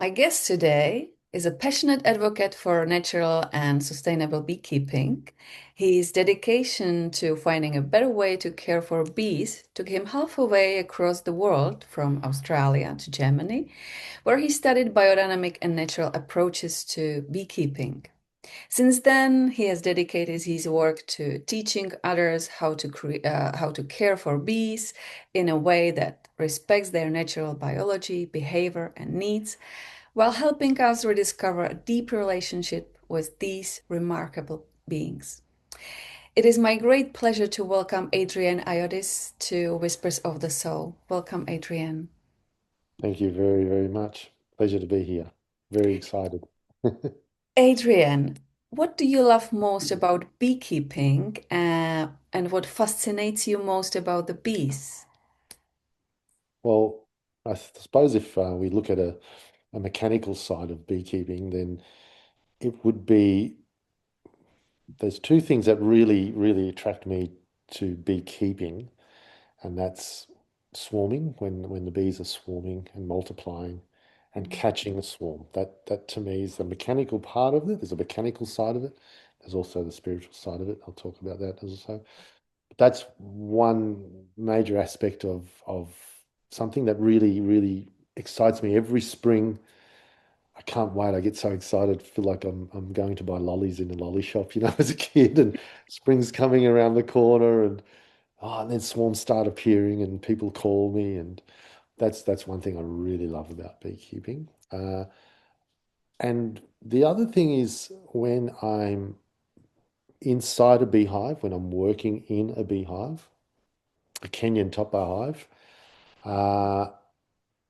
My guest today is a passionate advocate for natural and sustainable beekeeping. His dedication to finding a better way to care for bees took him halfway across the world, from Australia to Germany, where he studied biodynamic and natural approaches to beekeeping. Since then, he has dedicated his work to teaching others how to care for bees in a way that respects their natural biology, behavior, and needs, while helping us rediscover a deep relationship with these remarkable beings. It is my great pleasure to welcome Adrian Iodice to Whispers of the Soul. Welcome, Adrian. Thank you very, very much. Pleasure to be here. Very excited. Adrian, what do you love most about beekeeping, and what fascinates you most about the bees? Well, I suppose if we look at a mechanical side of beekeeping, then it would be there's two things that really, really attract me to beekeeping, and that's swarming when the bees are swarming and multiplying and catching the swarm. That to me is the mechanical part of it. There's a mechanical side of it. There's also the spiritual side of it. I'll talk about that also. That's one major aspect of something that really, really excites me every spring. I can't wait. I get so excited. Feel like I'm going to buy lollies in a lolly shop, as a kid, and spring's coming around the corner, and then swarms start appearing, and people call me, and that's one thing I really love about beekeeping. And the other thing is when I'm inside a beehive, when I'm working in a beehive, a Kenyan top bar hive, uh,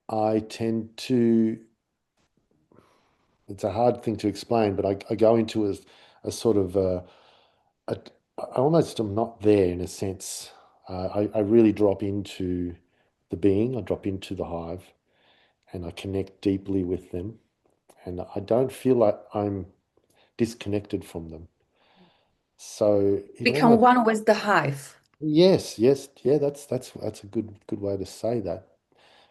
I tend to, it's a hard thing to explain, but I go into a sort of, a, I almost am not there in a sense. I really drop into the being, I drop into the hive and I connect deeply with them. And I don't feel like I'm disconnected from them. So it Become almost, one with the hive. yes, yes, yeah, that's a good way to say that.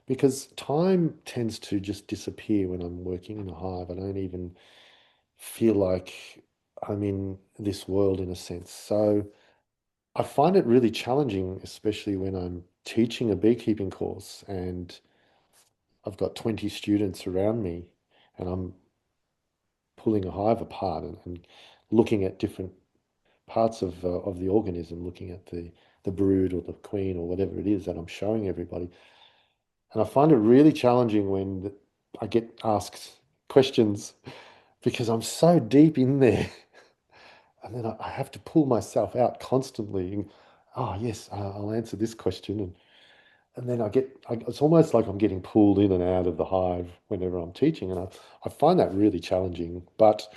Because time tends to just disappear when I'm working in a hive. I don't even feel like I'm in this world in a sense. So I find it really challenging, especially when I'm teaching a beekeeping course and I've got 20 students around me and I'm pulling a hive apart and looking at different parts of the organism, looking at the brood or the queen or whatever it is that I'm showing everybody. And I find it really challenging when I get asked questions because I'm so deep in there. And then I have to pull myself out constantly. And, oh, yes, I'll answer this question. And then it's almost like I'm getting pulled in and out of the hive whenever I'm teaching. And I find that really challenging. But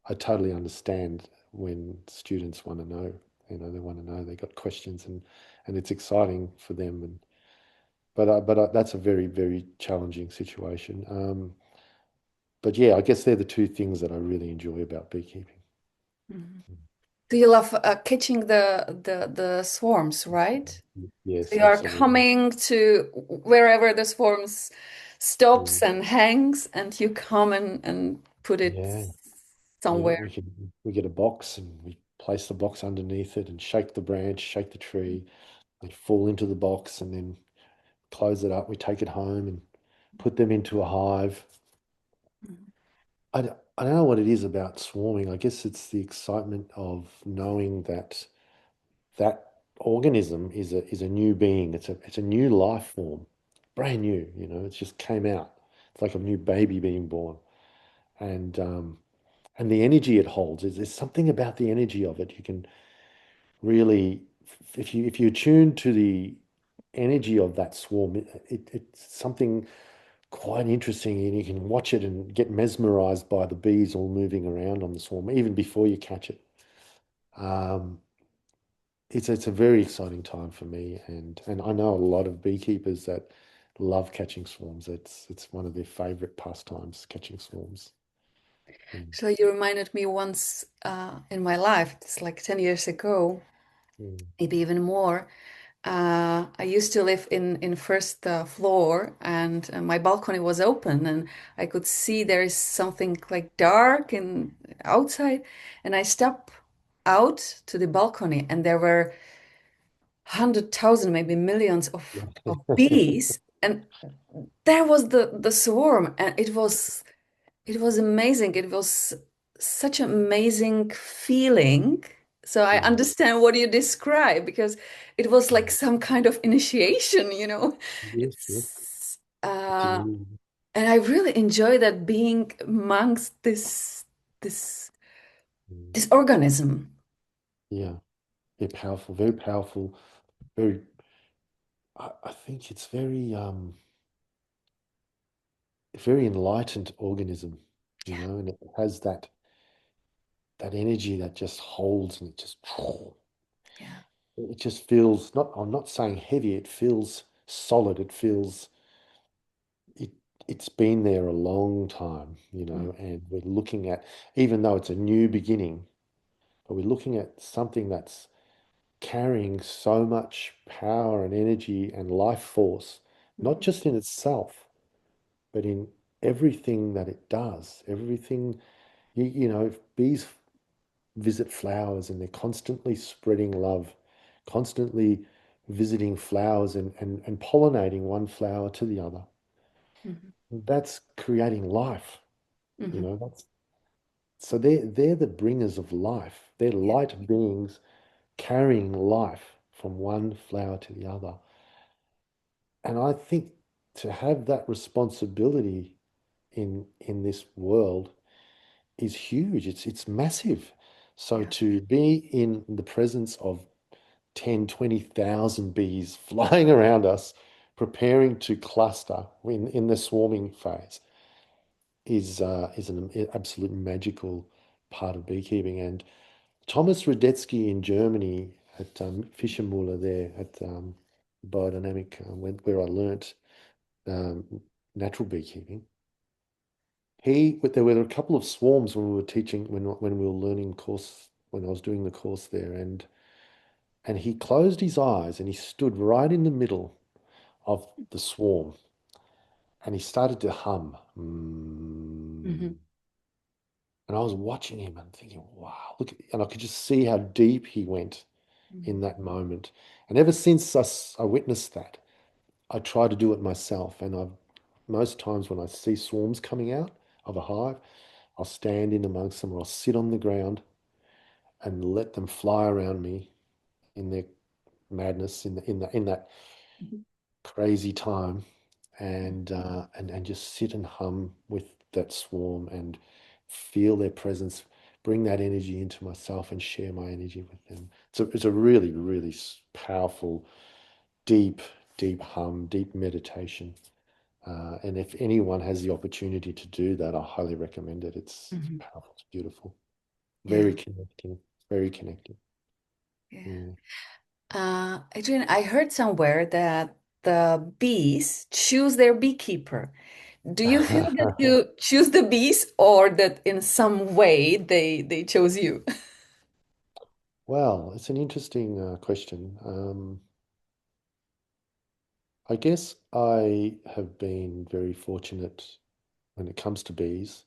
I totally understand when students want to know, they want to know, they got questions and it's exciting for them. But that's a very, very challenging situation. But yeah, I guess they're the two things that I really enjoy about beekeeping. Mhm. Do you love catching the swarms, right? So Yes, you are absolutely. coming to wherever the swarms stops Mm. and hangs, and you come and put it Yeah, yeah. somewhere. We get a box and we place the box underneath it and shake the branch, shake the tree. They fall into the box and then close it up. We take it home and put them into a hive. I don't know what it is about swarming. I guess it's the excitement of knowing that that organism is a new being. It's a new life form, brand new. It just came out. It's like a new baby being born, and um, and the energy it holds is there's something about the energy of it. You can really, if you attune to the energy of that swarm, it's something quite interesting, and you can watch it and get mesmerized by the bees all moving around on the swarm, even before you catch it. Um, it's a very exciting time for me, and I know a lot of beekeepers that love catching swarms. It's one of their favorite pastimes, catching swarms. Mm, So you reminded me once in my life, it's like 10 years ago, mm, maybe even more. I used to live in first floor, and my balcony was open, and I could see there is something like dark in outside, and I stepped out to the balcony, and there were 100,000, maybe millions of bees, and there was the swarm, and it was amazing. It was such an amazing feeling. So I Mm, understand what you describe because it was like mm. some kind of initiation, Yes, yes. It's It's really, and I really enjoy that being amongst this mm, this organism. yeah, they're powerful, very powerful, very, I think it's very enlightened organism, Yeah, and it has that energy that just holds and yeah. it just feels not, I'm not saying heavy, it feels solid, it feels it it's been there a long time, Mm, and we're looking at, even though it's a new beginning, but we're looking at something that's carrying so much power and energy and life force, not mhm, just in itself, but in everything that it does. Everything, if bees visit flowers and they're constantly spreading love, constantly visiting flowers and pollinating one flower to the other. mhm, That's creating life, mhm. that's so they're the bringers of life. They're Yeah. light beings carrying life from one flower to the other. And I think to have that responsibility in this world is huge. It's massive. So Yeah. to be in the presence of 10, 20,000 bees flying around us, preparing to cluster in the swarming phase is an absolute magical part of beekeeping. And Thomas Radetzky in Germany at Fischermuller there at biodynamic, where I learnt um, natural beekeeping. There were a couple of swarms when we were teaching, when we were learning course, when I was doing the course there, and he closed his eyes and he stood right in the middle of the swarm and he started to hum. Mhm, And I was watching him and thinking, wow, look, and I could just see how deep he went in mhm. that moment. And ever since I witnessed that, I try to do it myself. And most times when I see swarms coming out of a hive, I'll stand in amongst them or I'll sit on the ground and let them fly around me in their madness, in that Mhm. crazy time, and just sit and hum with that swarm and feel their presence, bring that energy into myself and share my energy with them. So it's a really, really powerful, deep, deep hum, deep meditation. And if anyone has the opportunity to do that, I highly recommend it. It's Mhm. powerful, it's beautiful, very Yeah, connecting, very connecting. yeah. Mm. Adrian, I heard somewhere that the bees choose their beekeeper. Do you feel that you choose the bees or that in some way they chose you? Well, it's an interesting question. I guess I have been very fortunate when it comes to bees.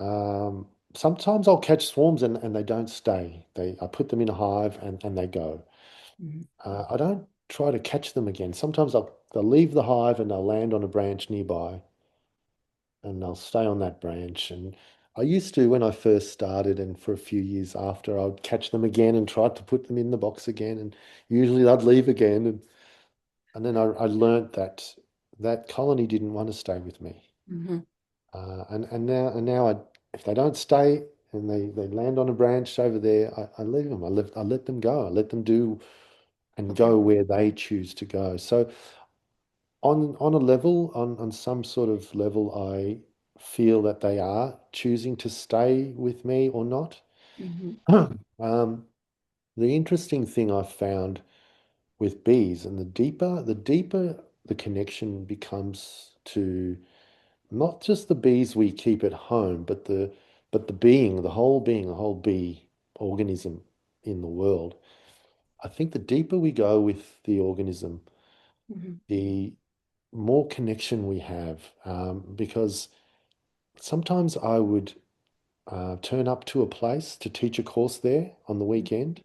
Um, Sometimes I'll catch swarms and they don't stay. I put them in a hive and they go. Mhm. I don't try to catch them again. Sometimes they'll leave the hive and they'll land on a branch nearby and they'll stay on that branch. And I used to, when I first started and for a few years after, I'd catch them again and try to put them in the box again. And usually they'd leave again. And then I learnt that that colony didn't want to stay with me. Mhm. And now if they don't stay and they land on a branch over there, I leave them. I let them go. I let them do and Okay. go where they choose to go. So on a level, on some sort of level, I feel that they are choosing to stay with me or not. Mhm. Um, the interesting thing I've found with bees, and the deeper the connection becomes to not just the bees we keep at home, but the being, the whole bee organism in the world. I think the deeper we go with the organism, the more connection we have. Because sometimes I would turn up to a place to teach a course there on the weekend,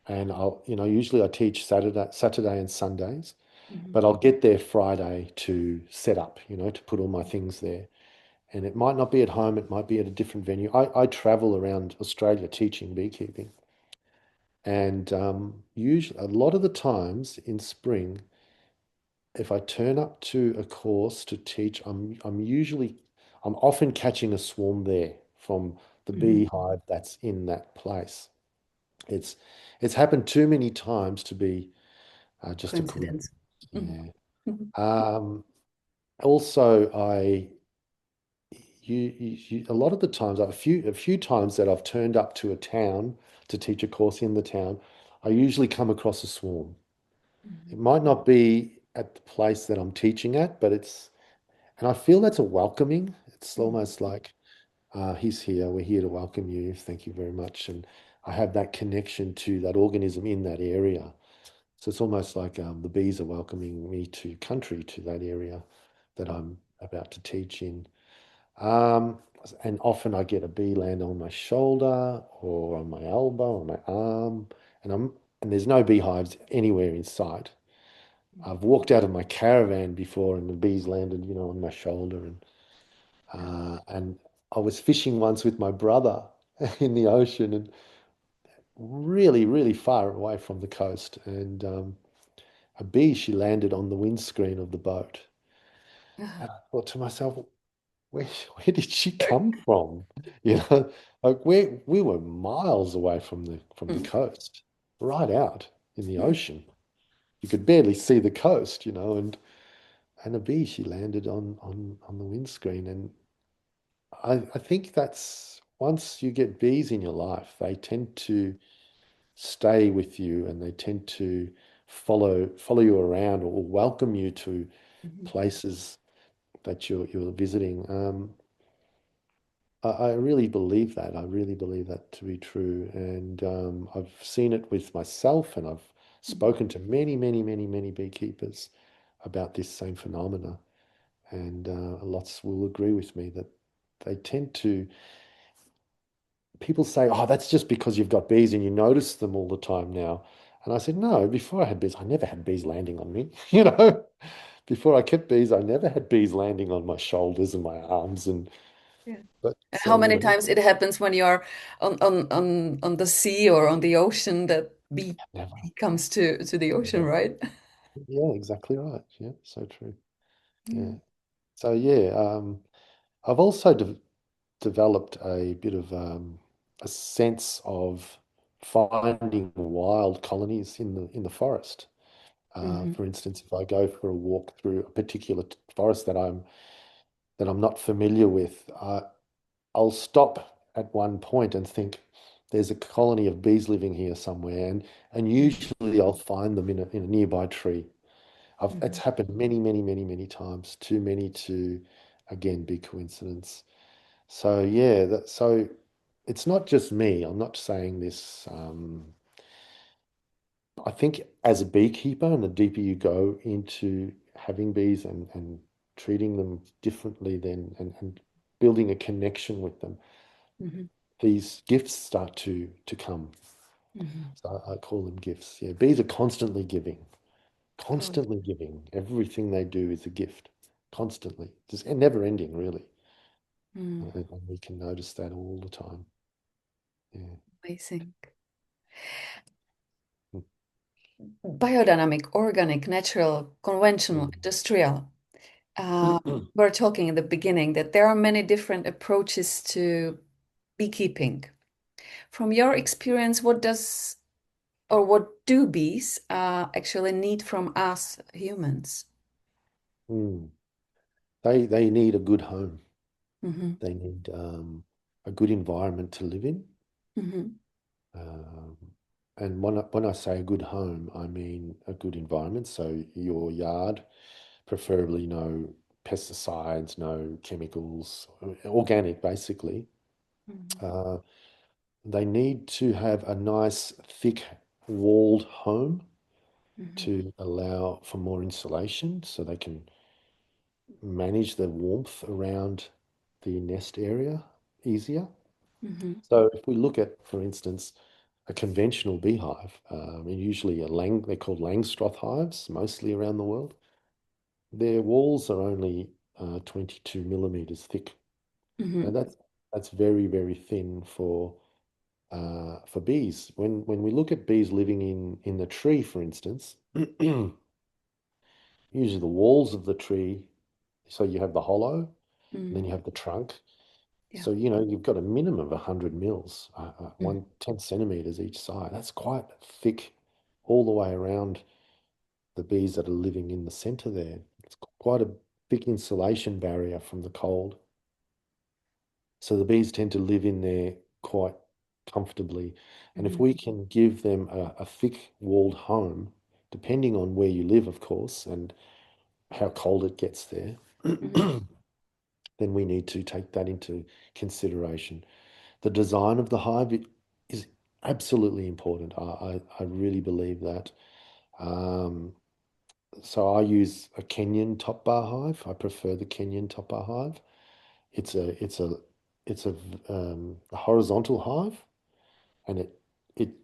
and usually I teach Saturday and Sundays, but I'll get there Friday to set up, to put all my things there. And it might not be at home, it might be at a different venue. I travel around Australia teaching beekeeping. And usually, a lot of the times in spring, if I turn up to a course to teach, I'm often catching a swarm there from the beehive that's in that place. It's it's happened too many times to be just a Coincidence. coincidence. Yeah. Um, Also, a lot of the times, a few times that I've turned up to a town to teach a course in the town, I usually come across a swarm. It might not be at the place that I'm teaching at, and I feel that's a welcoming. It's almost like, he's here, we're here to welcome you, thank you very much. And I have that connection to that organism in that area. So it's almost like the bees are welcoming me to country, to that area that I'm about to teach in. Um, and often I get a bee land on my shoulder or on my elbow or my arm, and there's no beehives anywhere in sight. I've walked out of my caravan before and the bees landed, on my shoulder, and I was fishing once with my brother in the ocean and really, really far away from the coast, and a bee, she landed on the windscreen of the boat. And I thought to myself, where where did she come from? You know, like we were miles away from the coast, right out in the ocean. You could barely see the coast, and a bee, she landed on the windscreen. And I think that's, once you get bees in your life, they tend to stay with you and they tend to follow you around or welcome you to places that you're visiting. I really believe that. I really believe that to be true. And I've seen it with myself, and I've spoken to many, many, many, many beekeepers about this same phenomena. And lots will agree with me that they tend to, people say, oh, that's just because you've got bees and you notice them all the time now. And I said, no, before I had bees, I never had bees landing on me. Before I kept bees, I never had bees landing on my shoulders and my arms. And Yeah. but And how many times it happens when you're on the sea or on the ocean that never. bee comes to the ocean, Never. right? Yeah, exactly right. Yeah, so true. Yeah. Yeah. So yeah, I've also developed a bit of a sense of finding wild colonies in the forest. For instance, if I go for a walk through a particular forest that I'm not familiar with, I'll stop at one point and think there's a colony of bees living here somewhere, and usually I'll find them in a nearby tree. It's happened many, many, many, many times. Too many to, again, be coincidence. So yeah, so it's not just me. I'm not saying this. I think as a beekeeper, and the deeper you go into having bees and treating them differently, then and building a connection with them, Mhm. these gifts start to come. Mhm. So I call them gifts. Yeah, bees are Totally. constantly giving. Everything they do is a gift, constantly, just and never ending, really. Mm. And we can notice that all the time. Yeah. Amazing. Mm. Biodynamic, organic, natural, conventional, industrial. Uh, Mm. we're talking in the beginning that there are many different approaches to beekeeping. From your experience, what do bees actually need from us humans? Mm. They need a good home. Hmm. They need a good environment to live in. Hmm. Um, and when I say a good home, I mean a good environment. So your yard, preferably no pesticides, no chemicals, organic basically. Hmm. Uh, they need to have a nice, thick walled home Mhm. to allow for more insulation so they can manage the warmth around the nest area easier. Mhm. So if we look at, for instance, a conventional beehive, and usually they're called Langstroth hives, mostly around the world. Their walls are only 22 millimeters thick, and Mhm. that's very, very thin for bees. When we look at bees living in the tree, for instance, usually the walls of the tree, so you have the hollow, and then Mhm. you have the trunk. Yeah. So, you've got a minimum of 100 mils, Mm. 10 centimeters each side. That's quite thick all the way around the bees that are living in the center there. It's quite a big insulation barrier from the cold. So the bees tend to live in there quite comfortably. And if Mhm. we can give them a thick walled home, depending on where you live, of course, and how cold it gets there, Mhm. then we need to take that into consideration. The design of the hive is absolutely important. I really believe that. Um, so I use a Kenyan top bar hive. I prefer the Kenyan top bar hive. It's a it's a it's a horizontal hive, and it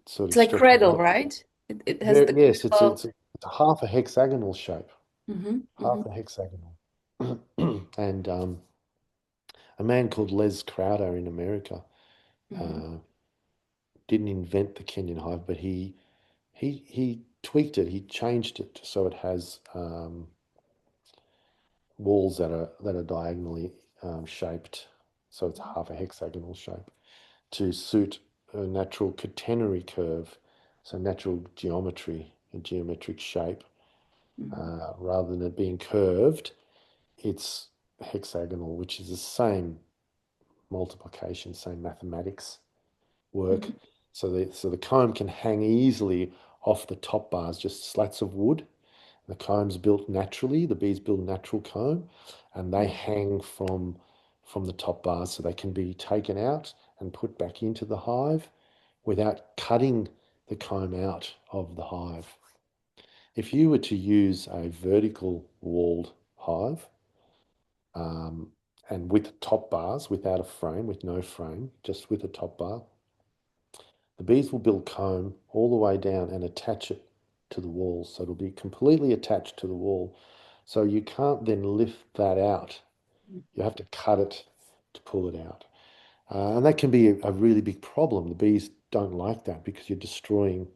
sort It's of like stretches cradle, out. right? It has There, the yes, cradle. it's a half a hexagonal shape, Mhm. half Mhm. a hexagonal. And a man called Les Crowder in America Mhm. uh, didn't invent the Kenyan hive, but he tweaked it. He changed it so it has walls that are diagonally shaped, so it's half a hexagonal shape to suit a natural catenary curve, so natural geometry, a geometric shape, Mhm. rather than it being curved. It's hexagonal, which is the same multiplication, same mathematics work. Mhm. So the comb can hang easily off the top bars, just slats of wood. The comb's built naturally. The bees build natural comb, and they Mhm. hang from the top bars, so they can be taken out and put back into the hive without cutting the comb out of the hive. If you were to use a vertical walled hive, um, and with top bars, without a frame, with no frame, just with a top bar, the bees will build comb all the way down and attach it to the wall. So it'll be completely attached to the wall. So you can't then lift that out. You have to cut it to pull it out. And that can be a really big problem. The bees don't like that because you're destroying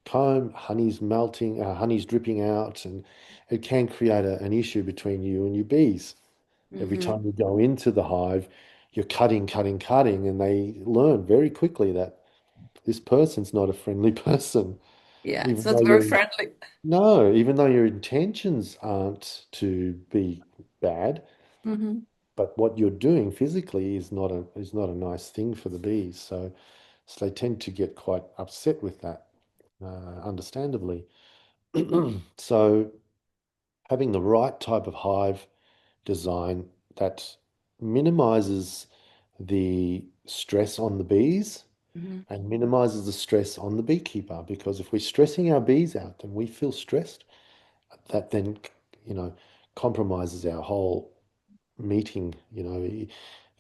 comb, honey's melting, honey's dripping out, and it can create an issue between you and your bees. Every Mhm. time you go into the hive, you're cutting, cutting, cutting, and they learn very quickly that this person's not a friendly person, Yeah, it's even not though very friendly. even though your intentions aren't to be bad, Mhm. but what you're doing physically is not a nice thing for the bees. So they tend to get quite upset with that, understandably. So having the right type of hive design that minimizes the stress on the bees Mhm. and minimizes the stress on the beekeeper. Because if we're stressing our bees out and we feel stressed, that then, you know, compromises our whole meeting.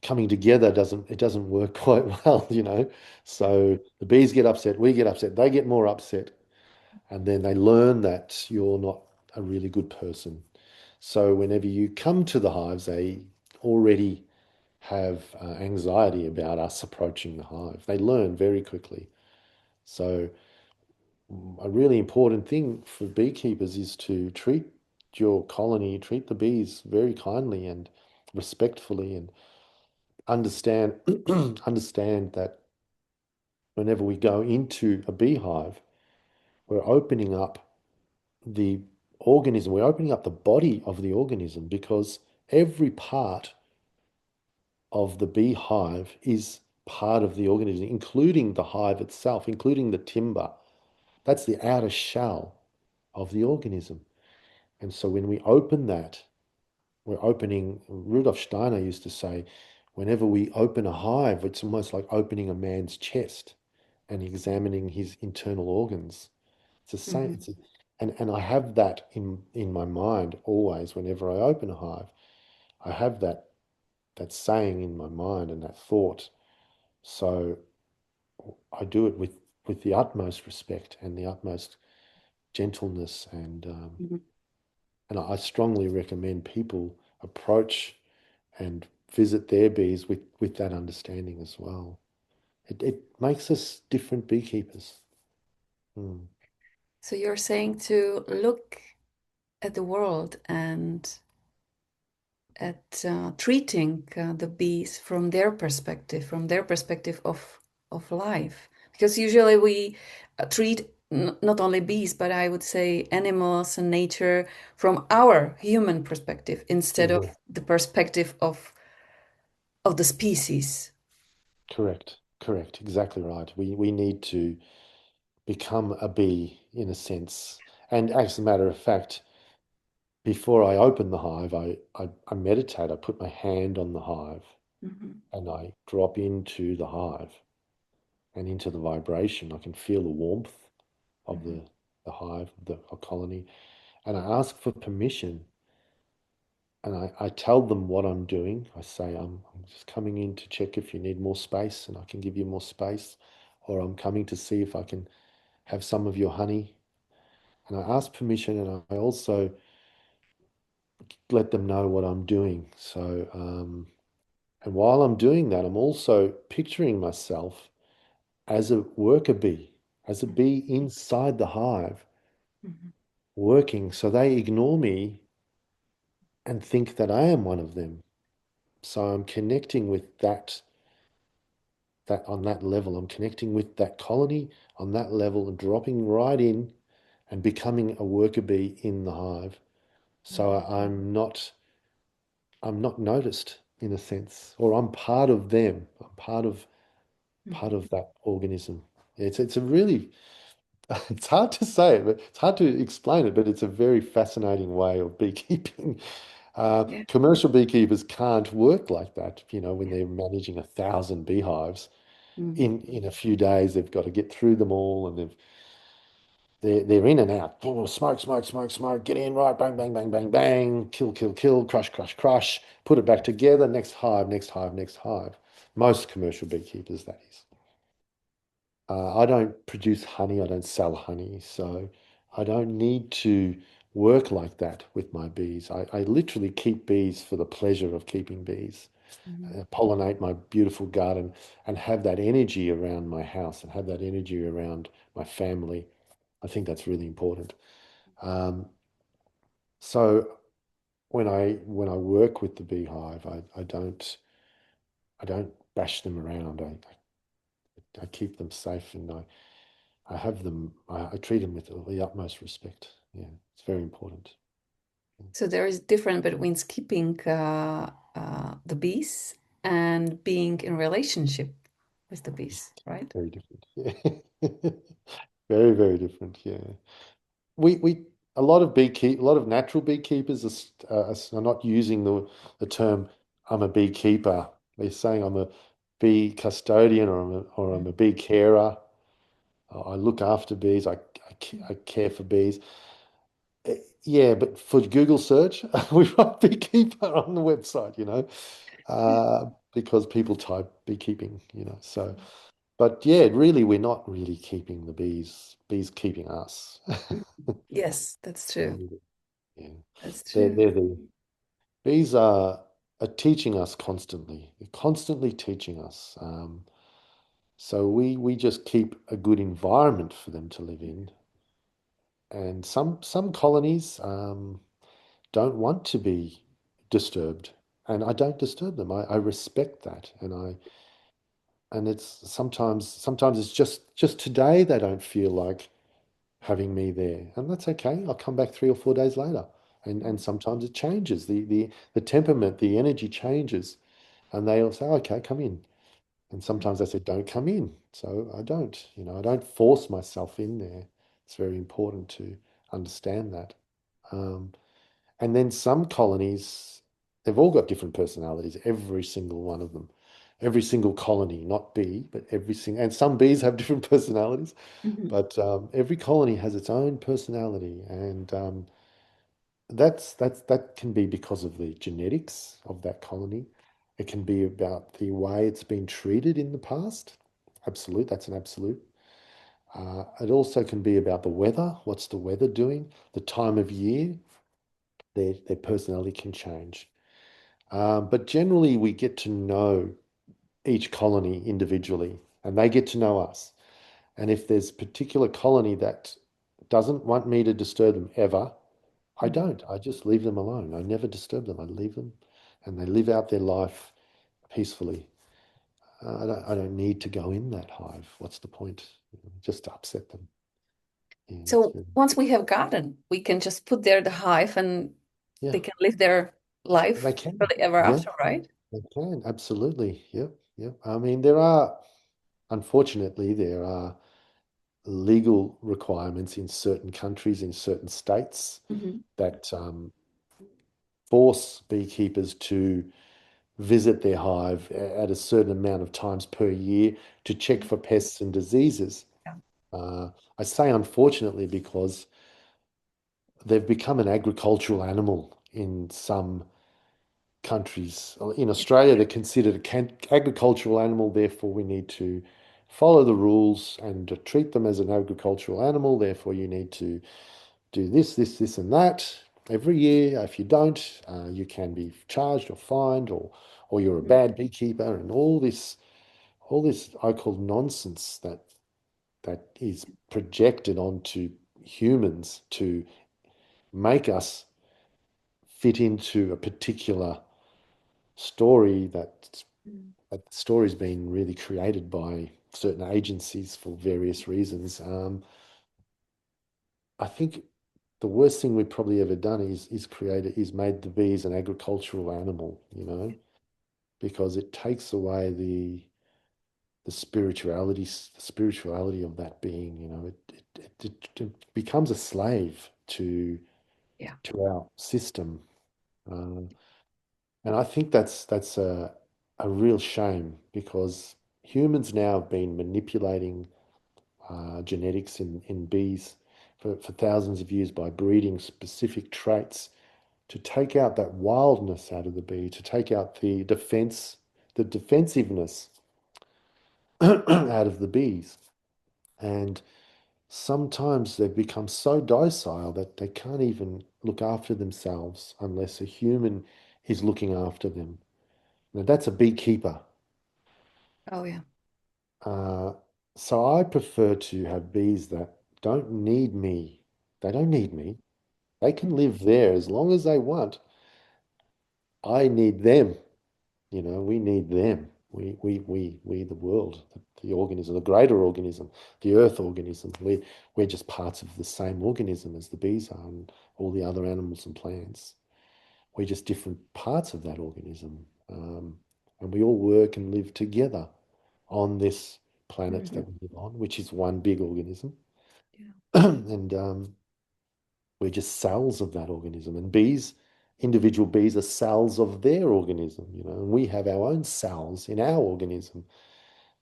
Coming together doesn't work quite well. So the bees get upset, we get upset, they get more upset, and then they learn that you're not a really good person. So whenever you come to the hives, they already have anxiety about us approaching the hive. They learn very quickly. So a really important thing for beekeepers is to treat your colony, treat the bees very kindly and respectfully, and understand understand that whenever we go into a beehive, we're opening up the organism, we're opening up the body of the organism, because every part of the beehive is part of the organism, including the hive itself, including the timber. That's the outer shell of the organism. And so when we open that, we're opening, Rudolf Steiner used to say, whenever we open a hive, it's almost like opening a man's chest. and examining his internal organs. It's the same. Mhm. And I have that in my mind always whenever I open a hive. I have that saying in my mind and that thought. So I do it with the utmost respect and the utmost gentleness, Mhm. and I strongly recommend people approach and visit their bees with that understanding as well. It makes us different beekeepers. Mm. So you're saying to look at the world and at treating the bees from their perspective of life. Because usually we treat not only bees, but I would say animals and nature from our human perspective instead of Yeah, the perspective of the species. correct, correct, exactly right. We need to become a bee in a sense. And as a matter of fact, before I open the hive, I meditate. I put my hand on the hive Mhm. and I drop into the hive and into the vibration. I can feel the warmth of Mhm. the hive, the a colony, and I ask for permission. And I tell them what I'm doing. I say, I'm just coming in to check if you need more space and I can give you more space, or I'm coming to see if I can have some of your honey. And I ask permission and I also let them know what I'm doing. So, and while I'm doing that, I'm also picturing myself as a worker bee, as a bee inside the hive, Mhm. working. So they ignore me and think that I am one of them. So I'm connecting with that on that level. I'm connecting with that colony on that level and dropping right in and becoming a worker bee in the hive. So Mhm. I'm not noticed in a sense, or I'm part of them. I'm part Mhm. of that organism. It's a really it's hard to say it, but it's hard to explain it, but it's a very fascinating way of beekeeping. Yeah. Commercial beekeepers can't work like that, when Yeah. they're managing 1,000 beehives. Mhm. In a few days, they've got to get through them all, and they're in and out. Oh, smoke, smoke, smoke, smoke. Get in, right, bang, bang, bang, bang, bang. Kill, kill, kill. Crush, crush, crush. Put it back together. Next hive, next hive, next hive. Most commercial beekeepers, that is. I don't produce honey. I don't sell honey, so I don't need to work like that with my bees. I literally keep bees for the pleasure of keeping bees. Mhm. Pollinate my beautiful garden and have that energy around my house and have that energy around my family. I think that's really important. Um, so when I work with the beehive, I don't bash them around. I keep them safe and I have them. I treat them with the utmost respect. Yeah, it's very important. So there is difference between keeping the bees and being in relationship with the bees, right? Very different. Yeah, very very different. Yeah, we a lot of natural beekeepers are not using the term I'm a beekeeper. They're saying I'm a bee custodian or I'm a bee carer. I look after bees. I care for bees. Yeah, but for Google search, we write beekeeper on the website, because people type beekeeping, So, but yeah, really, we're not really keeping the bees. Bees keeping us. Mm. Yes, that's true. Really, yeah, That's they're true. they're the bees are teaching us constantly. They're constantly teaching us. So we just keep a good environment for them to live in. And some colonies don't want to be disturbed, and I don't disturb them. I respect that, and it's sometimes it's just today they don't feel like having me there, and that's okay. I'll come back 3 or 4 days later, and sometimes it changes. The temperament, the energy changes, and they'll say, okay, come in. And sometimes I say, don't come in. So I don't, I don't force myself in there. It's very important to understand that. Um, and then some colonies, they've all got different personalities, every single one of them. every single colony, not bee, but every single, and some bees have different personalities, Mhm. but every colony has its own personality, and that can be because of the genetics of that colony. It can be about the way it's been treated in the past. Absolute, that's an absolute. It also can be about the weather. What's the weather doing? The time of year. Their personality can change. But generally, we get to know each colony individually, and they get to know us. And if there's a particular colony that doesn't want me to disturb them ever, I Mhm. don't. I just leave them alone. I never disturb them. I leave them, and they live out their life peacefully. I don't need to go in that hive. What's the point? Just to upset them. Yeah, So once we have gotten, we can just put there the hive and yeah, they can live their they life can. really ever Yeah, after, right? they can. Absolutely. Yep, yep. I mean, unfortunately, there are legal requirements in certain countries, in certain states, Hmm. that force beekeepers to visit their hive at a certain amount of times per year to check for pests and diseases. Yeah. Uh, I say unfortunately because they've become an agricultural animal in some countries. In Australia, they're considered an agricultural animal, therefore, we need to follow the rules and treat them as an agricultural animal. Therefore, you need to do this, this, this, and that every year. If you don't, you can be charged or fined, or you're a Mhm. bad beekeeper, and all this I call nonsense that is projected onto humans to make us fit into a particular story that story's been really created by certain agencies for various reasons. I think the worst thing we've probably ever done is made the bees an agricultural animal, because it takes away the spirituality of that being. It becomes a slave Yeah. to our system. Um, and I think that's a real shame, because humans now have been manipulating genetics in bees for thousands of years by breeding specific traits to take out that wildness out of the bee, to take out the defensiveness out of the bees. And sometimes they've become so docile that they can't even look after themselves unless a human is looking after them. Now, that's a beekeeper. Oh, yeah. Uh, so I prefer to have bees that don't need me. They don't need me. They can live there as long as they want. I need them. We need them. We, the world, the organism, the greater organism, the earth organism. We're just parts of the same organism as the bees are and all the other animals and plants. We're just different parts of that organism. And we all work and live together on this planet Hmm. that we live on, which is one big organism. Yeah. And we're just cells of that organism. And individual bees are cells of their organism, and we have our own cells in our organism.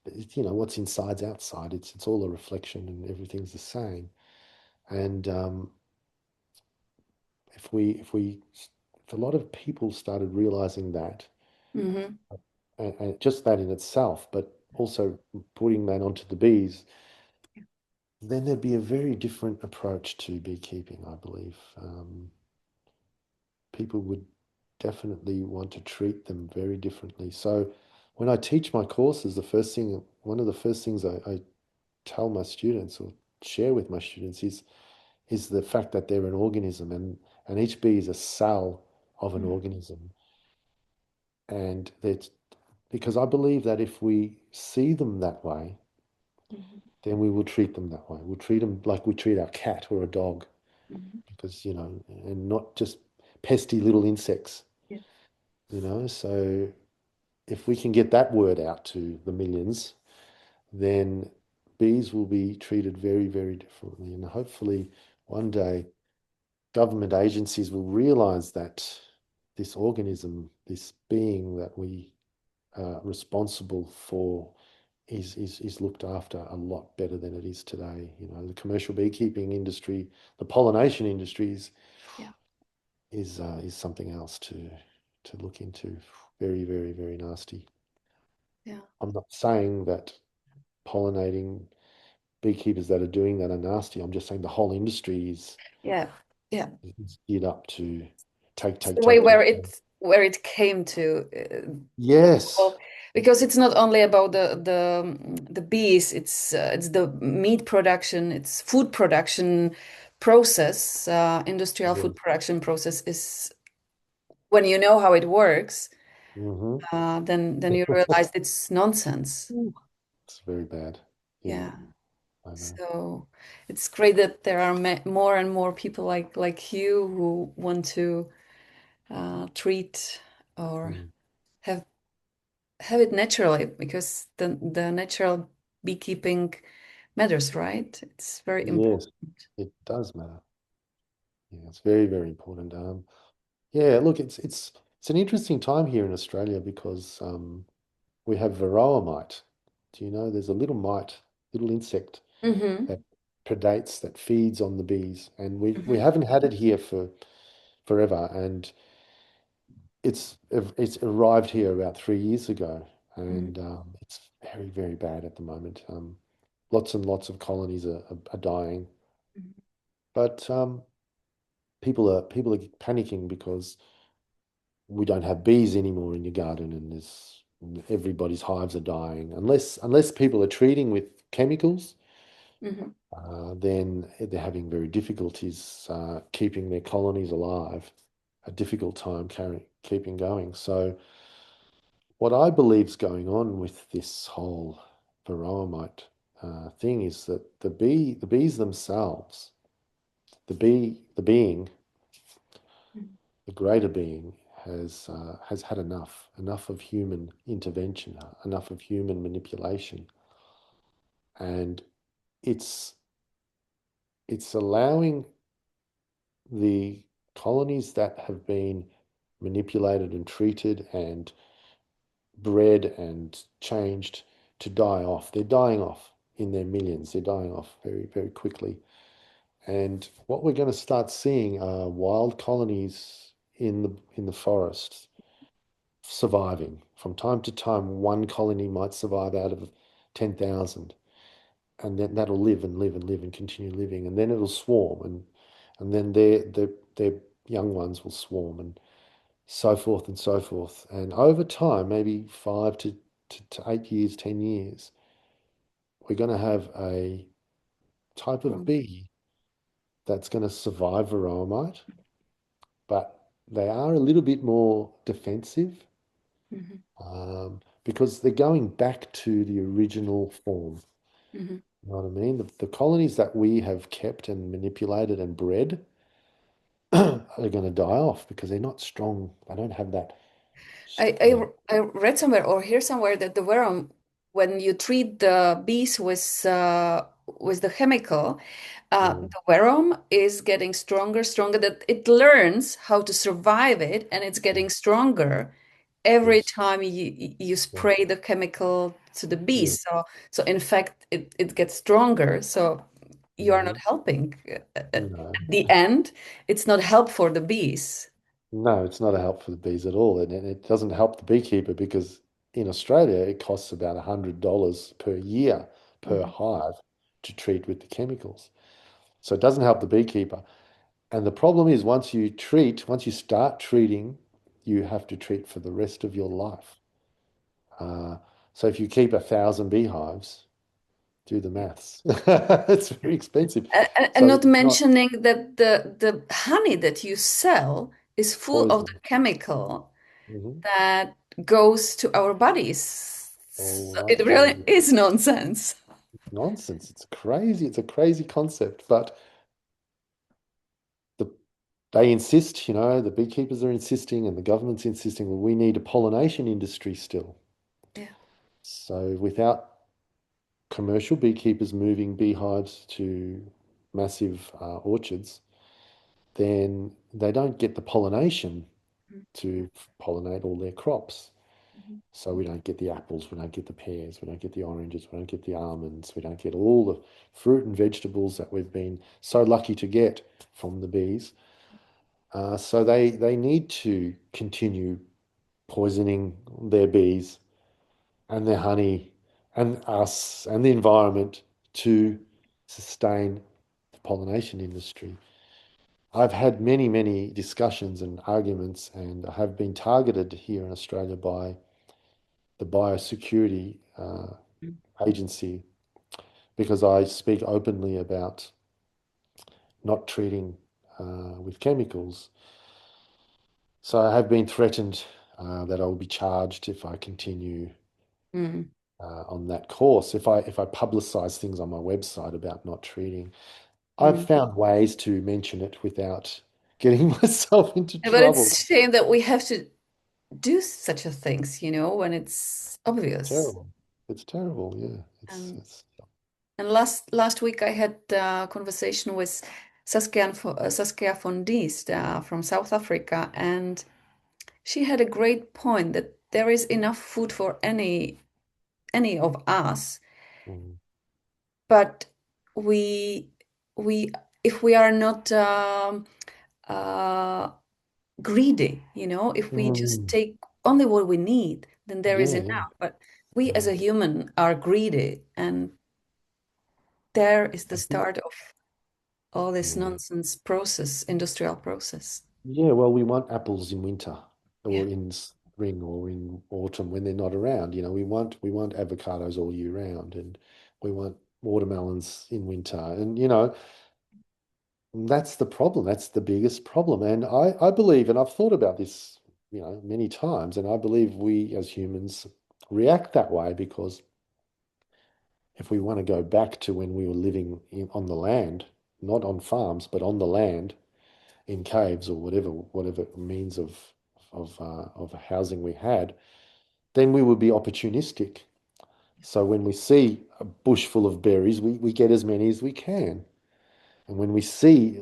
But what's inside's outside. It's all a reflection and everything's the same. And if a lot of people started realizing that, Hmm. and just that in itself, but also putting that onto the bees, then there'd be a very different approach to beekeeping, I believe. People would definitely want to treat them very differently. So when I teach my courses, one of the first things I tell my students or share with my students is the fact that they're an organism, and each bee is a cell of an organism. And that's because I believe that if we see them that way, Hmm. then we will treat them that way. We'll treat them like we treat our cat or a dog, Hmm. because, and not just pesky little insects, Yeah. So if we can get that word out to the millions, then bees will be treated very, very differently. And hopefully one day government agencies will realize that this organism, this being that we responsible for is looked after a lot better than it is today. You know, the commercial beekeeping industry, the pollination industries Yeah. is something else to look into. Very, very, very nasty. Yeah. I'm not saying that pollinating beekeepers that are doing that are nasty. I'm just saying the whole industry Yeah. Yeah. is geared up to take, It's take, the way take, take. where it came to. Yes. Well, because it's not only about the bees, it's the meat production, it's food production process, industrial Yeah. food production process is when you know how it works, Hmm. then you realize it's nonsense. It's very bad. Yeah, Yeah. I know. So it's great that there are more and more people like you who want to treat or Mm. have have it naturally because the natural beekeeping matters, right? It's very Yes, important. it does matter. Yeah, it's very, very important. Yeah, look, it's an interesting time here in Australia because we have varroa mite. Do you know there's a little mite, little insect Mm-hmm. that predates, that feeds on the bees, and we Mm-hmm. haven't had it here for forever, and it's arrived here about 3 years ago, and it's very, very bad at the moment. Lots and lots of colonies are dying, Mm-hmm. but people are panicking because we don't have bees anymore in your garden, and there's everybody's hives are dying. Unless people are treating with chemicals, Mm-hmm. then they're having very difficulties keeping their colonies alive. A difficult time keeping going. So what I believe is going on with this whole varroa mite thing is that the bees themselves, the being, the greater being has had enough of human intervention, enough of human manipulation, and it's it's allowing the colonies that have been manipulated and treated and bred and changed to die off. They're dying off in their millions. They're dying off very, very quickly. And what we're going to start seeing are wild colonies in the forests surviving. From time to time, one colony might survive out of 10,000, and then that'll live and live and live and continue living, and then it'll swarm, and then their young ones will swarm, and so forth and so forth. And over time, maybe 5 to 8 years, 10 years, we're going to have a type of bee that's going to survive varroa mite, but they are a little bit more defensive Mm-hmm. because they're going back to the original form. Mm-hmm. You know what I mean? The colonies that we have kept and manipulated and bred are going to die off because they're not strong. They don't have that. I, Uh, I read somewhere or hear somewhere that the worm, when you treat the bees with the chemical, mm, the worm is getting stronger, stronger. That it learns how to survive it, and it's getting stronger every yes, time you yeah, spray the chemical to the yeah. bees. So in fact, it gets stronger. So you are not Mhm. helping. At No, the end, it's not help for the bees. no, it's not a help for the bees at all, and it doesn't help the beekeeper because in Australia it costs about $100 per year per Mhm. hive to treat with the chemicals. So it doesn't help the beekeeper. And the problem is once you start treating, you have to treat for the rest of your life. Uh, so if you keep 1,000 beehives, do the maths. It's very expensive. And So not it's not mentioning that the honey that you sell is full of the poison. chemical Mhm. that goes to our bodies. All So right. it Yeah, really is nonsense. nonsense. It's crazy. It's a crazy concept, but the they insist, the beekeepers are insisting and the government's insisting, well, we need a pollination industry still. Yeah. So without commercial beekeepers moving beehives to massive orchards, then they don't get the pollination to pollinate all their crops. So we don't get the apples, we don't get the pears, we don't get the oranges, we don't get the almonds, we don't get all the fruit and vegetables that we've been so lucky to get from the bees. So they need to continue poisoning their bees and their honey and us and the environment to sustain the pollination industry. I've had many, many discussions and arguments, and I have been targeted here in Australia by the biosecurity agency because I speak openly about not treating with chemicals. So I have been threatened that I will be charged if I continue Mm. on that course. If I publicize things on my website about not treating, I've Mm. found ways to mention it without getting myself into But trouble. it's a shame that we have to do such a things, when it's obvious. Terrible. It's terrible. Yeah. And It's last week I had a conversation with Saskia von Diest from South Africa, and she had a great point that there is enough food for any of us, mm, but we we if we are not uh, greedy, if we just mm, take only what we need, then there is yeah, yeah, enough. But we as yeah. a human are greedy, and there is the I think, start of all this yeah. nonsense process, industrial process. Yeah, well, we want apples in winter Yeah. or in spring or in autumn when they're not around. We want avocados all year round, and we want watermelons in winter. And that's the problem. That's the biggest problem. And I believe, and I've thought about this, many times, and I believe we as humans react that way because if we want to go back to when we were living on the land, not on farms, but on the land, in caves or whatever means of housing we had, then we would be opportunistic. So when we see a bush full of berries, we get as many as we can. And when we see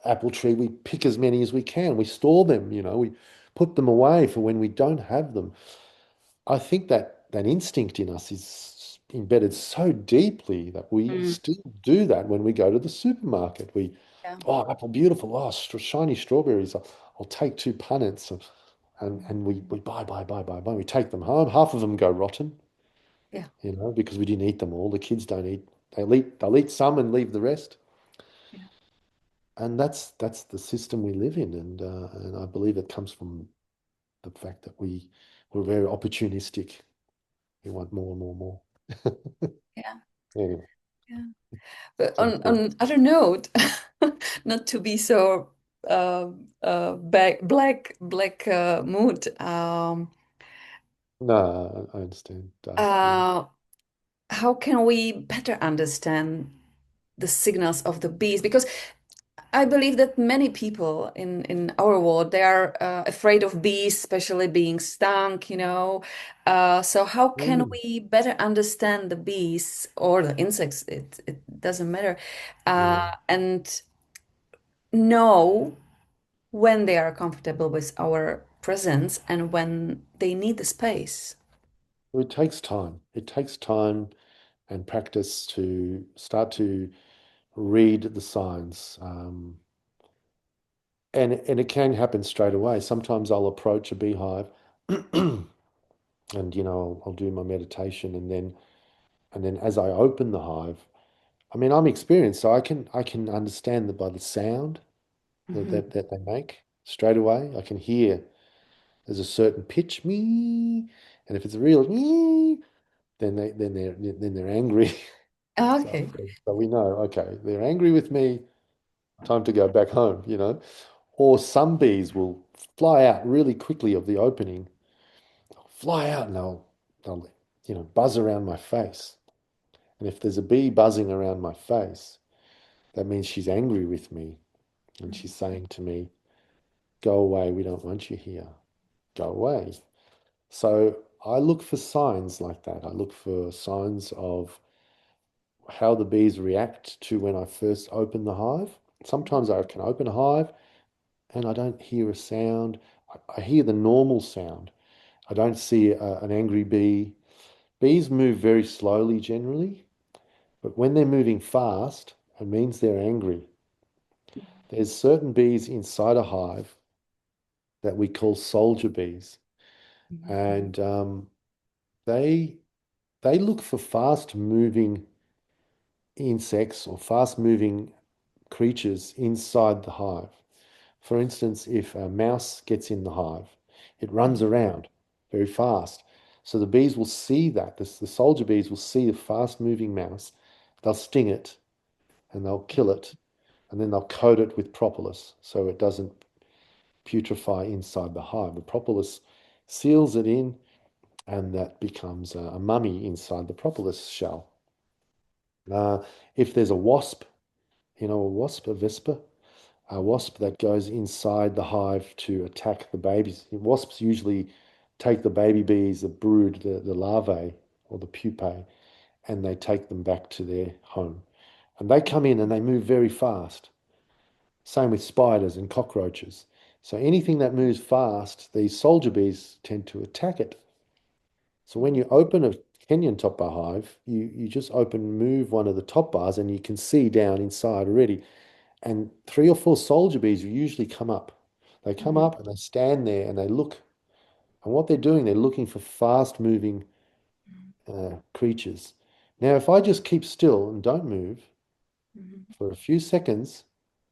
apple tree, we pick as many as we can. We store them, we put them away for when we don't have them. I think that instinct in us is embedded so deeply that we Mm. still do that when we go to the supermarket. Yeah. Oh, apple beautiful, oh, shiny strawberries. I'll take two punnets, and we buy. We take them home. Half of them go rotten, Yeah. because we didn't eat them all. The kids don't eat. They'll eat some and leave the rest. Yeah. And that's the system we live in, and I believe it comes from the fact that we're very opportunistic. We want more and more and more. Yeah. Anyway, Yeah. But it's important. on other note, not to be so black mood. No, I understand. Dark, yeah. Uh, how can we better understand the signals of the bees? Because I believe that many people in our world, they are afraid of bees, especially being stung, So how can Mm, we better understand the bees or the insects? It doesn't matter, yeah. and know when they are comfortable with our presence and when they need the space. Well, it takes time. It takes time and practice to start to read the signs. And it can happen straight away. Sometimes I'll approach a beehive and I'll do my meditation, and then as I open the hive, I mean I'm experienced, so I can understand that by the sound that, Mhm. that that they make straight away. I can hear there's a certain pitch, me, and if it's a real me, then they're angry. So, Okay. so we know, okay, they're angry with me, time to go back home. Or some bees will fly out really quickly of the opening, fly out, and they'll buzz around my face. And if there's a bee buzzing around my face, that means she's angry with me and she's saying to me, go away, we don't want you here. Go away. So I look for signs like that. I look for signs of how the bees react to when I first open the hive. Sometimes I can open a hive and I don't hear a sound. I hear the normal sound. I don't see an angry bee. Bees move very slowly generally, but when they're moving fast, it means they're angry. There's certain bees inside a hive that we call soldier bees, Mhm. and they they look for fast moving insects or fast moving creatures inside the hive. For instance, if a mouse gets in the hive, it runs around very fast. So the bees will see that. The soldier bees will see a fast moving mouse. They'll sting it and they'll kill it, and then they'll coat it with propolis so it doesn't putrefy inside the hive. The propolis seals it in, and that becomes a mummy inside the propolis shell. Uh, if there's a wasp, a wasp, a vespa, a wasp that goes inside the hive to attack the babies. Wasps usually take the baby bees, the brood, the larvae or the pupae, and they take them back to their home. And they come in and they move very fast. Same with spiders and cockroaches. So anything that moves fast, these soldier bees tend to attack it. So when you open a Kenyan top bar hive, you just move one of the top bars and you can see down inside already. And three or four soldier bees usually come up. They come Mhm. up and they stand there and they look. And what they're doing, they're looking for fast moving creatures. Now, if I just keep still and don't move Mhm. for a few seconds,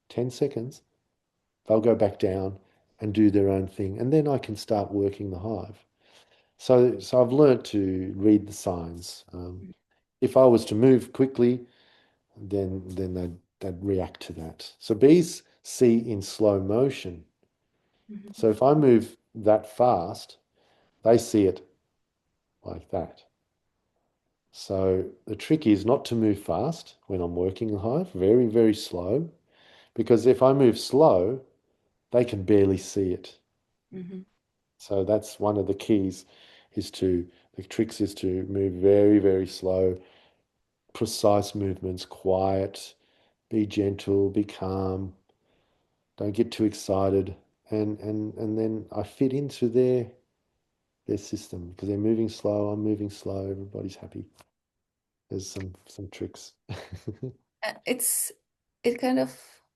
10 seconds, they'll go back down and do their own thing. And then I can start working the hive. So I've learnt to read the signs. If I was to move quickly, then they'd react to that. So bees see in slow motion. Mhm. So if I move that fast, they see it like that. So the trick is not to move fast when I'm working the hive, very, very slow, because if I move slow, they can barely see it. Mhm. So that's one of the keys the tricks is to move very, very slow, precise movements, quiet, be gentle, be calm, don't get too excited. And then I fit into their system because they're moving slow, I'm moving slow, everybody's happy. There's some tricks. It's it kind of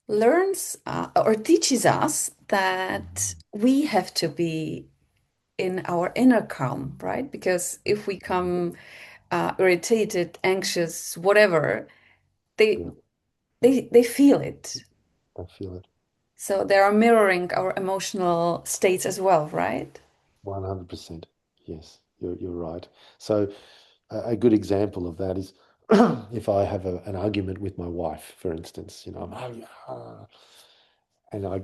learns or teaches us that we have to be in our inner calm, right? Because if we come irritated, anxious, whatever, they Yeah, they feel it. I feel it. So they are mirroring our emotional states as well, right? 100%. Yes, you're right. So a good example of that is if I have an argument with my wife, for instance, I'm and I'm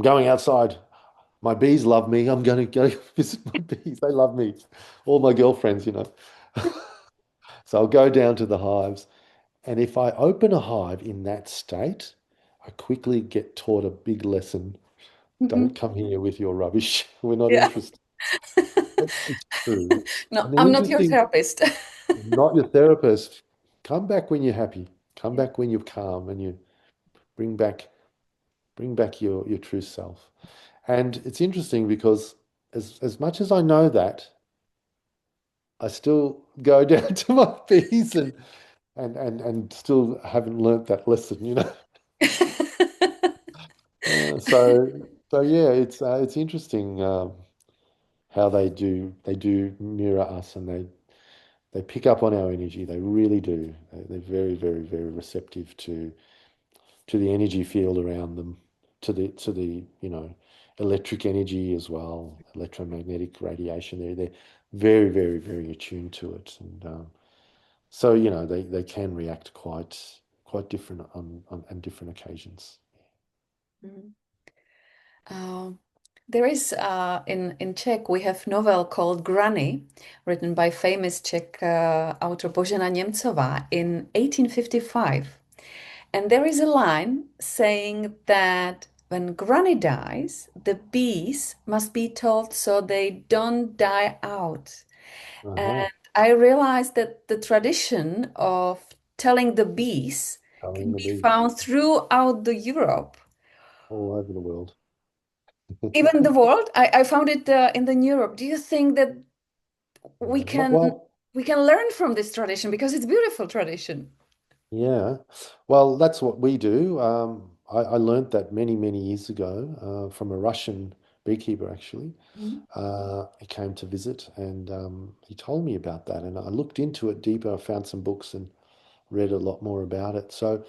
going outside. My bees love me. I'm going to go visit my bees. They love me. All my girlfriends. So I'll go down to the hives. And if I open a hive in that state, I quickly get taught a big lesson. Don't Mhm. come here with your rubbish. We're not Yeah. interested. It's true. No, And the I'm not your interesting, therapist. not your therapist. Come back when you're happy. Come back when you're calm and you bring back bring back your true self. And it's interesting because as much as I know that, I still go down to my bees and still haven't learnt that lesson. So yeah, it's interesting how they do mirror us and they pick up on our energy. They really do. They're very, very, very receptive to the energy field around them, to the electric energy as well, electromagnetic radiation. They're very, very, very attuned to it, and so they can react quite different on different occasions. Mhm. Um, there is in Czech we have novel called Granny, written by famous Czech author Božena Němcová in 1855. And there is a line saying that when Granny dies, the bees must be told so they don't die out. Uh-huh. And I realized that the tradition of telling the bees Telling can the be bees found throughout the Europe. all over the world. Even the world, I found it in the Europe. Do you think that we Yeah. can Well, we can learn from this tradition because it's beautiful tradition? yeah. Well, that's what we do. I learned that many, many years ago from a Russian beekeeper, actually. Mhm. He came to visit and he told me about that. And I looked into it deeper. I found some books and read a lot more about it. So,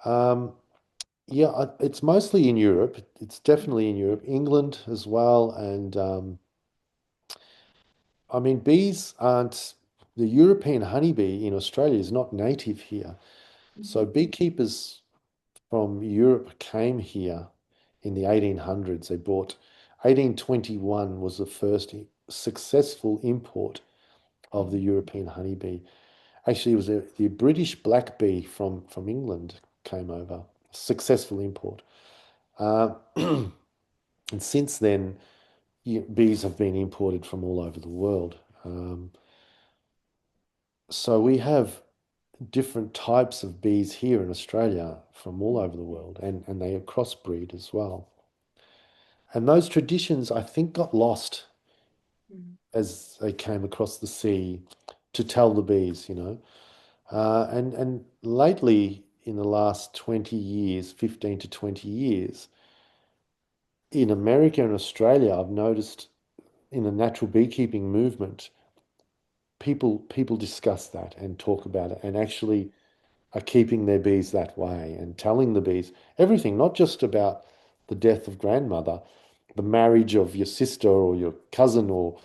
um, yeah, it's mostly in Europe. It's definitely in Europe, England as well. And I mean, bees aren't, the European honeybee in Australia is not native here. So Mhm. beekeepers from Europe came here in the 1800s. They brought 1821 was the first successful import of the Mhm. European honeybee. Actually, it was the British black bee from England came over, successful import. And since then, bees have been imported from all over the world. Um, so we have different types of bees here in Australia from all over the world, and they crossbreed as well. And those traditions, I think, got lost Mhm. as they came across the sea to tell the bees, you know. And lately, in the last 20 years, 15 to 20 years, in America and Australia, I've noticed in the natural beekeeping movement, people discuss that and talk about it and actually are keeping their bees that way and telling the bees everything, not just about the death of grandmother, the marriage of your sister or your cousin, or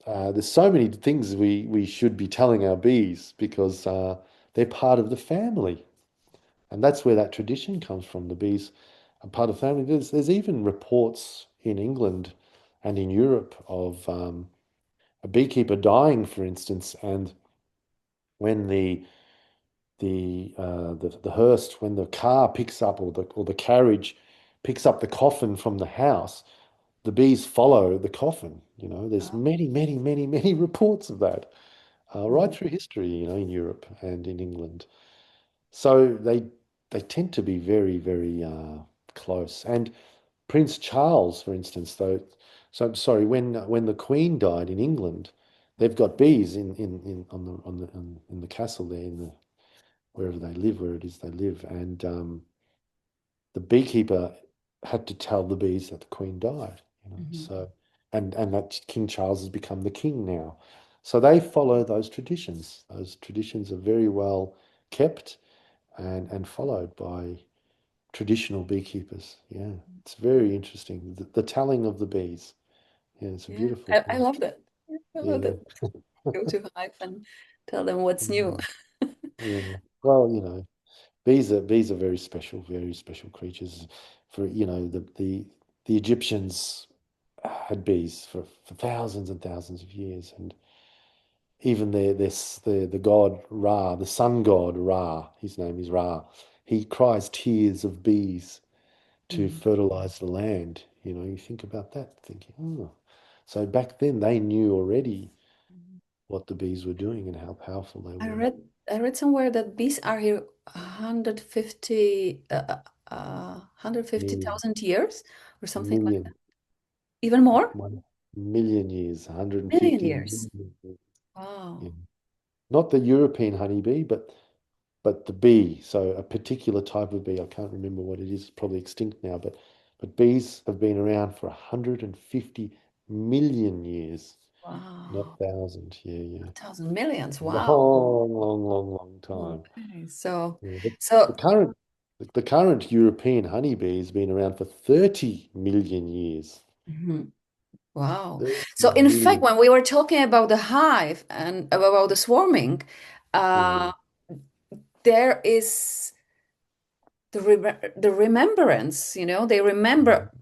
there's so many things we should be telling our bees because they're part of the family. And that's where that tradition comes from. The bees are part of the family. There's even reports in England and in Europe of a beekeeper dying, for instance, and when the hearse, when the car picks up, or the carriage picks up the coffin from the house, the bees follow the coffin. You know, there's Oh. many, many, many, many reports of that right Mhm. through history. You know, in Europe and in England. So they tend to be very, very close. And Prince Charles, for instance, though, so I'm sorry, when the Queen died in England, they've got bees in in the castle there in the wherever they live, where it is they live, and the beekeeper had to tell the bees that the Queen died. You know, Mhm. so and that King Charles has become the king now. So they follow those traditions. Those traditions are very well kept and followed by traditional beekeepers. Yeah, it's very interesting. The telling of the bees. Yeah, it's a Yeah, beautiful I thing. love that. I love Yeah, that. Go to hive and tell them what's new. mm, yeah. Well, you know, bees are very special creatures. For you know, the Egyptians had bees for thousands and thousands of years, and even the god Ra, the sun god Ra, his name is Ra. He cries tears of bees to Mhm. fertilize the land. You know, you think about that, thinking, oh. So back then they knew already what the bees were doing and how powerful they I were. read I read somewhere that bees are here 150 Million, 150,000 years or something like that. million, Even more? 1 million years, Million 150 years. million years. Yeah. Wow. Not the European honeybee, but the bee. So a particular type of bee. I can't remember what it is. It's probably extinct now, but bees have been around for 150 million years, not Wow. thousand. Yeah, yeah. 1,000 millions. Wow. Long, long, long, long time. Okay. So Yeah, the so current the current European honeybee has been around for 30 million years. mhm. Wow. 30 So in fact, million. when we were talking about the hive and about the swarming, Yeah, uh, there is the remembrance, they mhm. remember Yep.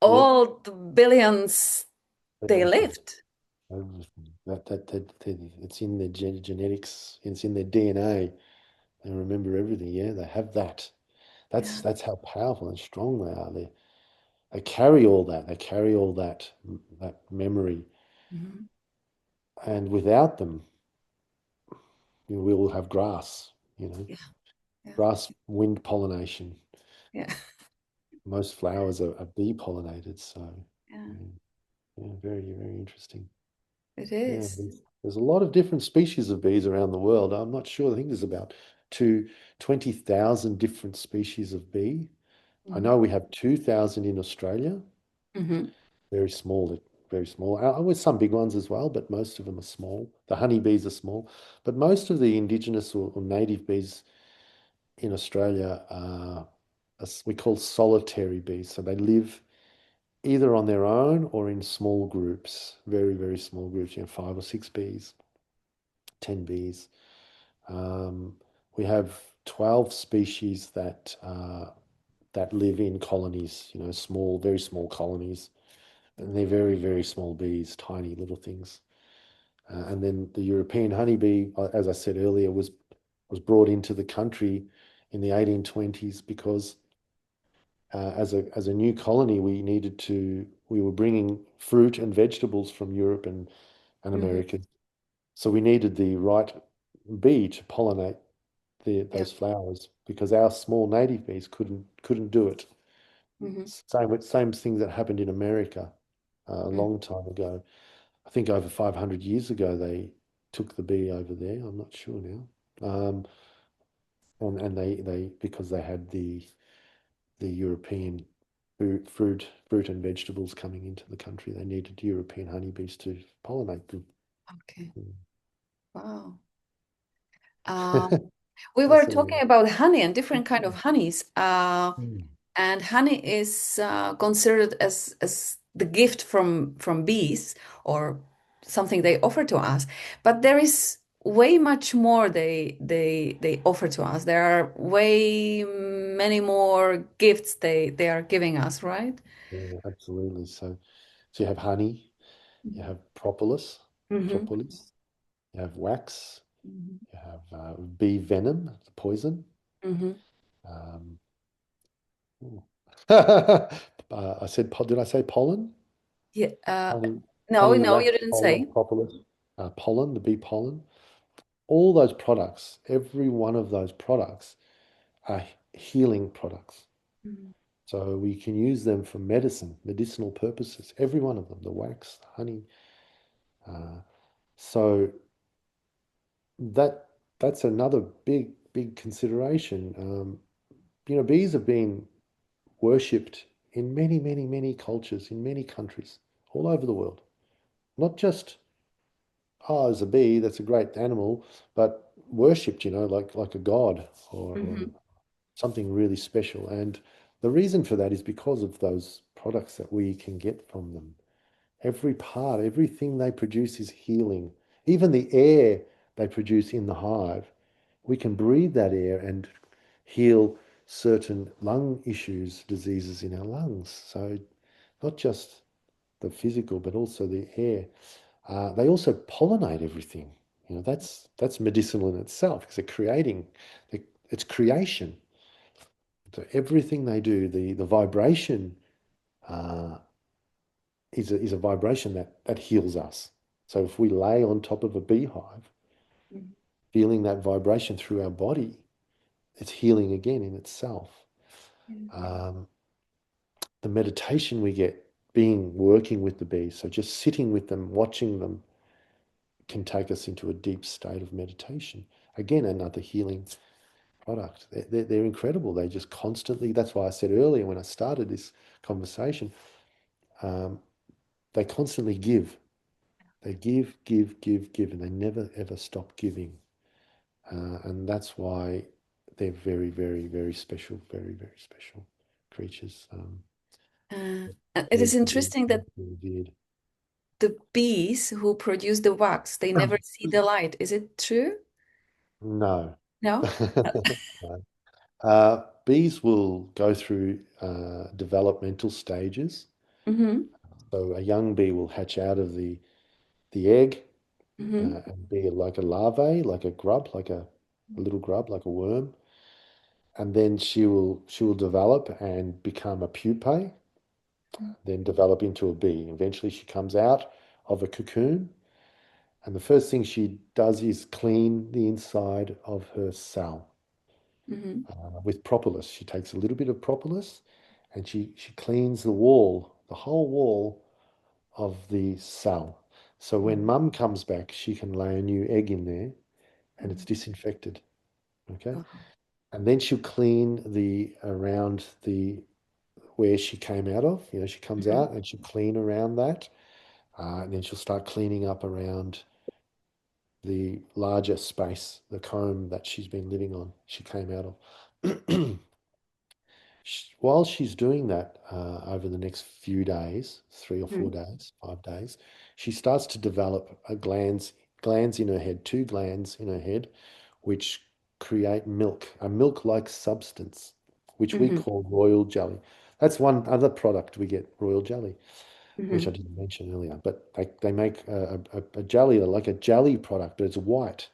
all the billions they Everything. lived. Everything. It's in their genetics. It's in their DNA. They remember everything. Yeah, they have that. Yeah. That's how powerful and strong they are. They carry all that. They carry all that memory. Mhm. And without them, we will have grass. You know, Yeah. Yeah. grass, wind pollination. Yeah. most flowers are bee pollinated. So Yeah, yeah, yeah, very, very interesting. it Yeah, is. there's a lot of different species of bees around the world. I'm not sure. I think there's about two 20,000 different species of bee. I Mm-hmm. know we have 2,000 in Australia. Mm-hmm. Very small, very small. With some big ones as well, but most of them are small. The honeybees are small, but most of the indigenous or native bees in Australia are we call solitary bees. So they live either on their own or in small groups, very, very small groups, 5 or 6 bees, 10 bees. We have 12 species that live in colonies, small, very small colonies. And they're very, very small bees, tiny little things. And then the European honeybee, as I said earlier, was brought into the country in the 1820s because as a new colony, we were bringing fruit and vegetables from Europe and Mm-hmm. America. So we needed the right bee to pollinate Yeah. those flowers because our small native bees couldn't do it. Mm-hmm. Same thing that happened in America a Mm-hmm. long time ago. I think over 500 years ago they took the bee over there. I'm not sure now. And they because they had the European fruit and vegetables coming into the country, they needed European honeybees to pollinate them. Okay. Mm. Wow. Um, we were talking Fascinating. about honey and different kind of honeys. Mm. And honey is considered as the gift from bees or something they offer to us. But there is way much more they offer to us. There are way many more gifts they are giving us, right? Yeah, absolutely. So you have honey, you have propolis, Mm-hmm. propolis, you have wax, Mm-hmm. you have bee venom, the poison. Mm-hmm. Um, ooh. Did I say pollen? Yeah. Honey, No, honey, no, you wax, didn't pollen, say. propolis, pollen, the bee pollen. All those products, every one of those products are healing products. Mhm. So we can use them for medicine, medicinal purposes, every one of them, the wax, the honey. Uh, so that that's another big consideration. Bees have been worshipped in many cultures, in many countries, all over the world. Not just, oh, there's a bee, that's a great animal, but worshipped, like a god or Mhm. something really special. And the reason for that is because of those products that we can get from them. Every part, everything they produce is healing. Even the air they produce in the hive, we can breathe that air and heal certain lung issues, diseases in our lungs. So not just the physical, but also the air. They also pollinate everything. That's medicinal in itself because it's creation. So everything they do, the vibration uh, is a vibration that heals us. So if we lay on top of a beehive, Mhm. feeling that vibration through our body, it's healing again in itself. Yeah. Um, the meditation we get working with the bees, so just sitting with them, watching them, can take us into a deep state of meditation. Again, another healing product. They're incredible. They just constantly, that's why I said earlier when I started this conversation, um, they constantly give. They give, and they never ever stop giving. And that's why they're very, very, very special, very, very special creatures. It is Need to be interesting that revered. the bees who produce the wax, they never see the light. Is it true? No. No? No. Bees will go through developmental stages. Mm-hmm. So a young bee will hatch out of the egg Mm-hmm. and be like a larvae, like a grub, like a little grub, like a worm. And then she will develop and become a pupae, then develop into a bee. Eventually she comes out of a cocoon, and the first thing she does is clean the inside of her cell Mm-hmm. with propolis. She takes a little bit of propolis and she cleans the wall, the whole wall of the cell. So when Mhm. mum comes back, she can lay a new egg in there and it's Mhm. disinfected. Okay. Uh-huh. And then she'll clean the around the where she came out of. You know, she comes Mhm. out and she'll clean around that. And then she'll start cleaning up around the larger space, the comb that she's been living on, she came out of. While she's doing that over the next few days, 3 or 4 days, 5 days, she starts to develop glands in her head, two glands in her head, which create milk, a milk-like substance, which we Mhm. call royal jelly. That's one other product we get, royal jelly, which I Mhm. didn't mention earlier. But they make a jelly, like a jelly product, but it's white.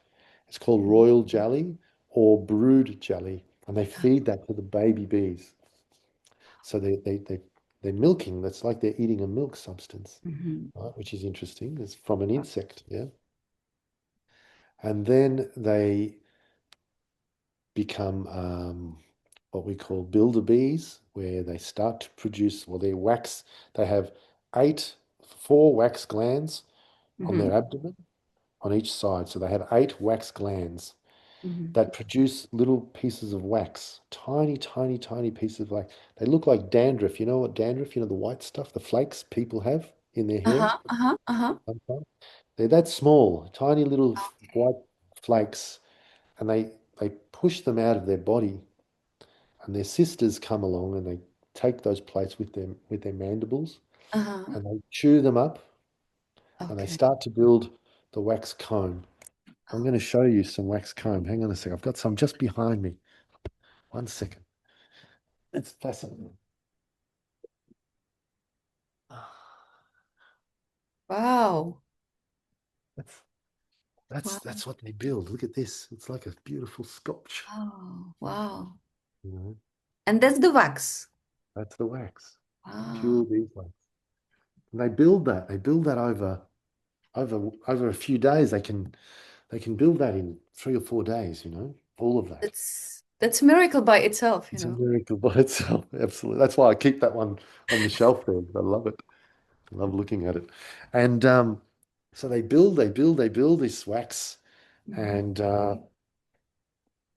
It's called Mhm. royal jelly or brood jelly, and they feed that to the baby bees. So they're milking. That's like they're eating a milk substance, Mhm. right? Which is interesting. It's from an insect, yeah. And then they become what we call builder bees, where they start to produce, well, their wax. They have four wax glands on their Mhm. abdomen on each side. So they have 8 wax glands Mhm. that produce little pieces of wax, tiny, tiny, tiny pieces of wax. They look like dandruff. You know what dandruff, the white stuff, the flakes people have in their hair Uh-huh. Uh-huh. Uh-huh. sometimes. They're that small, tiny little Okay. white flakes, and they push them out of their body, and their sisters come along and they take those plates with their mandibles Uh-huh. and they chew them up and they Okay. start to build the wax comb. I'm going to show you some wax comb. Hang on a second. I've got some just behind me. 1 second. It's fascinating. Wow. That's that's Wow. that's what they build. Look at this. It's like a beautiful sculpture. Oh, wow. You know, And that's the wax. that's the wax. Wow. Pure beeswax. And they build that. They build that over a few days. They can build that in 3 or 4 days. All of that. That's a miracle by itself, you It's a know. miracle by itself. Absolutely. That's why I keep that one on the shelf there. I love it. I love looking at it. And so they build this wax, Mhm.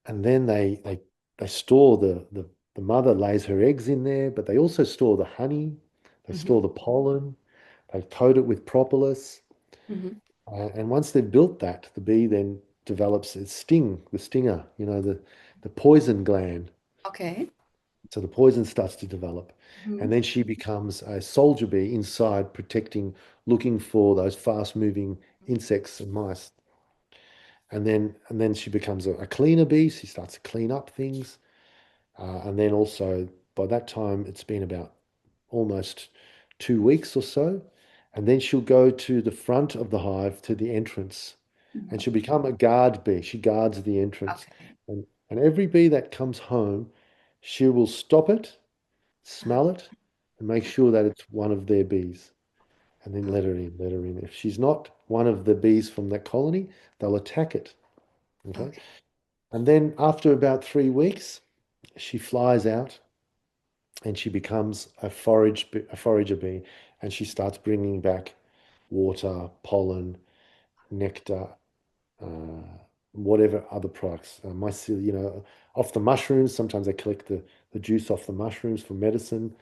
and then they store the mother lays her eggs in there, but they also store the honey, they Mhm. store the pollen, they coat it with propolis, Mhm. and once they've built that, the bee then develops its sting, the stinger, the poison gland. Okay. So the poison starts to develop. And Mhm. then she becomes a soldier bee inside, protecting, looking for those fast moving insects and mice. And then she becomes a cleaner bee. She starts to clean up things. And then also, by that time, it's been about almost 2 weeks or so. And then she'll go to the front of the hive to the entrance. And Mhm. she'll become a guard bee. She guards the entrance. Okay. And every bee that comes home, she will stop it, Uh, smell it, and make sure that it's one of their bees. And then oh, let her in, let her in. If she's not one of the bees from that colony, they'll attack it. Okay. okay. And then after about 3 weeks, she flies out and she becomes a forager bee, and she starts bringing back water, pollen, nectar, uh, whatever other products. Mycelium, off the mushrooms. Sometimes they collect the juice off the mushrooms for medicine.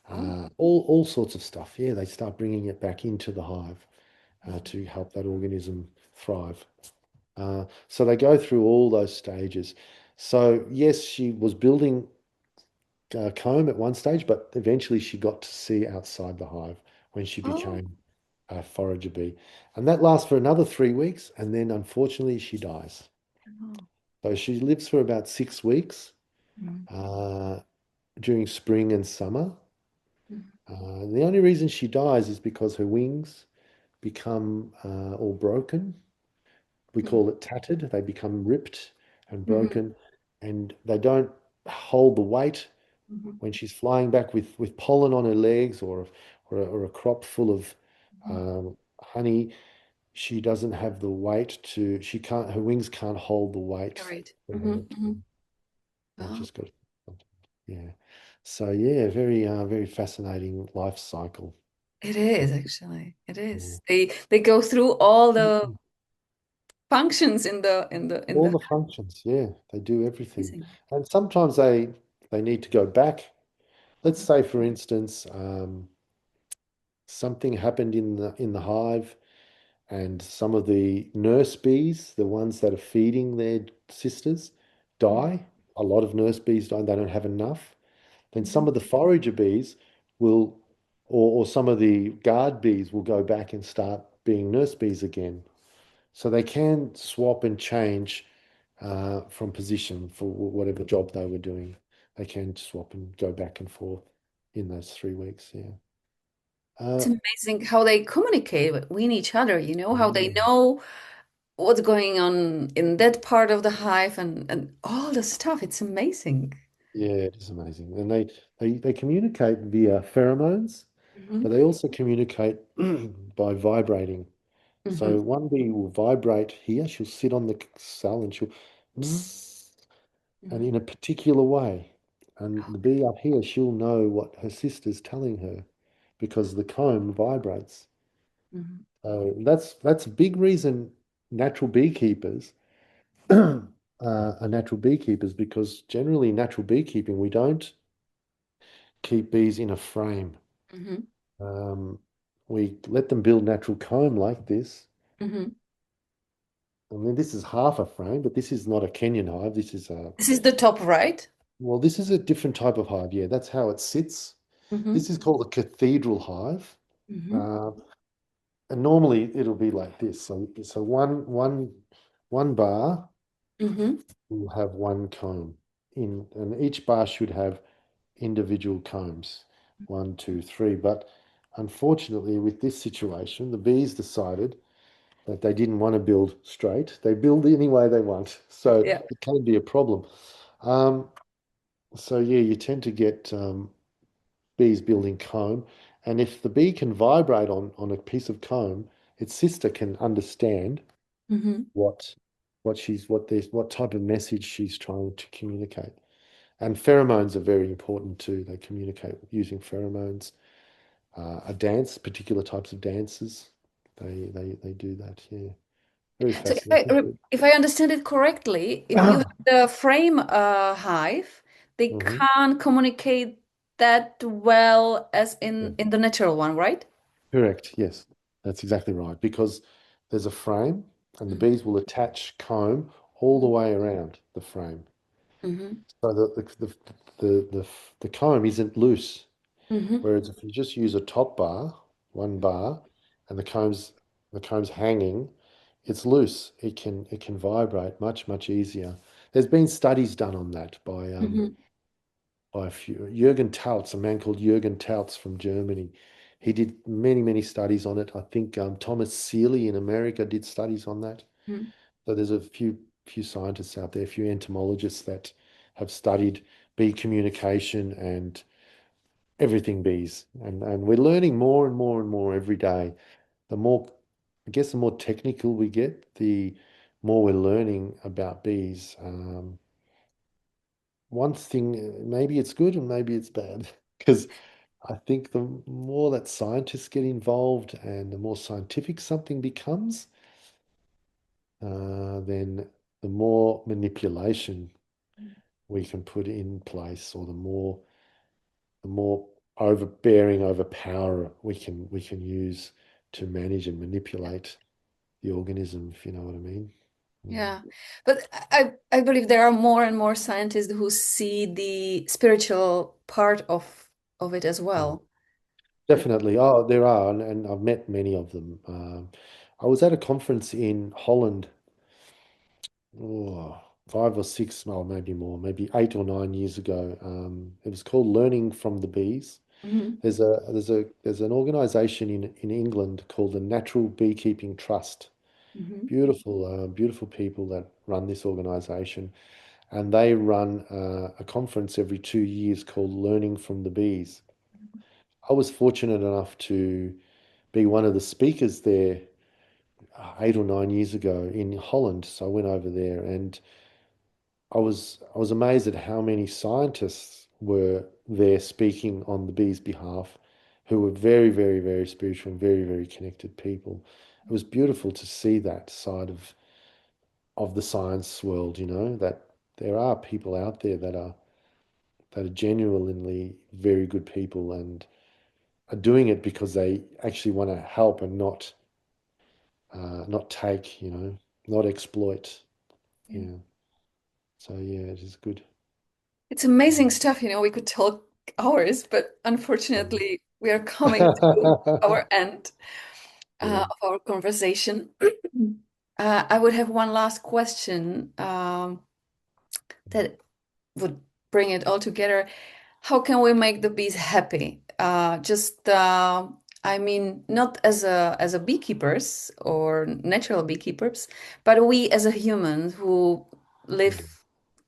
Oh. All sorts of stuff. Yeah, they start bringing it back into the hive Mhm. to help that organism thrive. So they go through all those stages. So yes, she was building comb at one stage, but eventually she got to see outside the hive when she Oh. became a forager bee. And that lasts for another 3 weeks, and then unfortunately she dies. Oh. So she lives for about 6 weeks Mhm. uh, during spring and summer. Mhm. The only reason she dies is because her wings become all broken. We Mhm. call it tattered. They become ripped and Mhm. broken, and they don't hold the weight Mhm. when she's flying back with pollen on her legs or a crop full of Mhm. honey. She doesn't have the weight to. She can't. Her wings can't hold the weight. Great. for Mhm. her. Mhm. I've Oh. just got. Yeah. So yeah, very fascinating life cycle. It is actually. It Yeah. is. They go through all the functions in All the the functions, yeah, they do everything. amazing. And sometimes they need to go back. Let's Mhm. say, for instance, something happened in the hive, and some of the nurse bees, the ones that are feeding their sisters, die. A lot of nurse bees die, they don't have enough. Then Mhm. some of the forager bees will, or some of the guard bees will go back and start being nurse bees again. So they can swap and change from position for whatever job they were doing. They can swap and go back and forth in those 3 weeks. Yeah. It's Uh, amazing how they communicate with each other, you know, how they yeah. know what's going on in that part of the hive and all the stuff. It's amazing. Yeah, it is amazing. And they communicate via pheromones, but Hmm. they also communicate by vibrating. Hmm. So one bee will vibrate here, she'll sit on the cell and she'll bzzz, and Hmm. in a particular way. And the bee up here, she'll know what her sister's telling her because the comb vibrates. Hmm. That's a big reason natural beekeepers are natural beekeepers, because generally in natural beekeeping we don't keep bees in a frame. Hmm. Um, we let them build natural comb like this. Hmm. I mean, this is half a frame, but this is not a Kenyan hive. This is a, This is the top right. well, this is a different type of hive. Yeah, that's how it sits. Hmm. This is called a cathedral hive. Hmm. Uh, and normally it'll be like this. So one bar Hmm. will have one comb in, and each bar should have individual combs, one, two, three. But unfortunately, with this situation, the bees decided that they didn't want to build straight. They build any way they want. So Yeah. it can be a problem. Um, so yeah, you tend to get bees building comb. And if the bee can vibrate on a piece of comb, its sister can understand Hmm. what what type of message she's trying to communicate. And pheromones are very important too. They communicate using pheromones. A dance, particular types of dances, they do that. Yeah, very So fascinating. if I understand it correctly, if you have the frame hive, they Mhm. can't communicate that well as Yeah, in the natural one, right? correct. Yes, that's exactly right. Because there's a frame, and the bees will attach comb all the way around the frame, Mm-hmm. so that the comb isn't loose. Mm-hmm. Whereas if you just use a top bar, one bar, and the comb's hanging, it's loose. It can vibrate much easier. There's been studies done on that Mm-hmm. by a few. Jürgen Tautz, a man called Jürgen Tautz from Germany. He did many studies on it. I think Thomas Seeley in America did studies on that. Mm-hmm. So there's a few scientists out there, a few entomologists that have studied bee communication and everything bees. And we're learning more and more and more every day. The more, I guess, the more technical we get, the more we're learning about bees. One thing, maybe it's good and maybe it's bad, because I think the more that scientists get involved and the more scientific something becomes, then the more manipulation we can put in place, or the more overbearing, overpower we can use to manage and manipulate the organism, if you know what I mean. Mm. Yeah, but I believe there are more and more scientists who see the spiritual part of it as Yeah. well. That Definitely. Oh, there are, and I've met many of them. I was at a conference in Holland, oh, 5 or 6, well, maybe more, maybe 8 or 9 years ago. It was called Learning from the Bees. Mhm. There's an organization in England called the Natural Beekeeping Trust. Mhm. Beautiful people that run this organization, and they run a conference every 2 years called Learning from the Bees. I was fortunate enough to be one of the speakers there 8 or 9 years ago in Holland. So I went over there, and I was amazed at how many scientists were there speaking on the bees' behalf, who were very, very, very spiritual and very, very connected people. It was beautiful to see that side of the science world, that there are people out there that are genuinely very good people and are doing it because they actually want to help and not take, not exploit. Yeah. Yeah. So yeah, it is good. It's amazing stuff, we could talk hours, but unfortunately, we are coming to our end Yeah. of our conversation. I would have one last question that would bring it all together. How can we make the bees happy? I mean, not as a beekeepers or natural beekeepers, but we as a human who live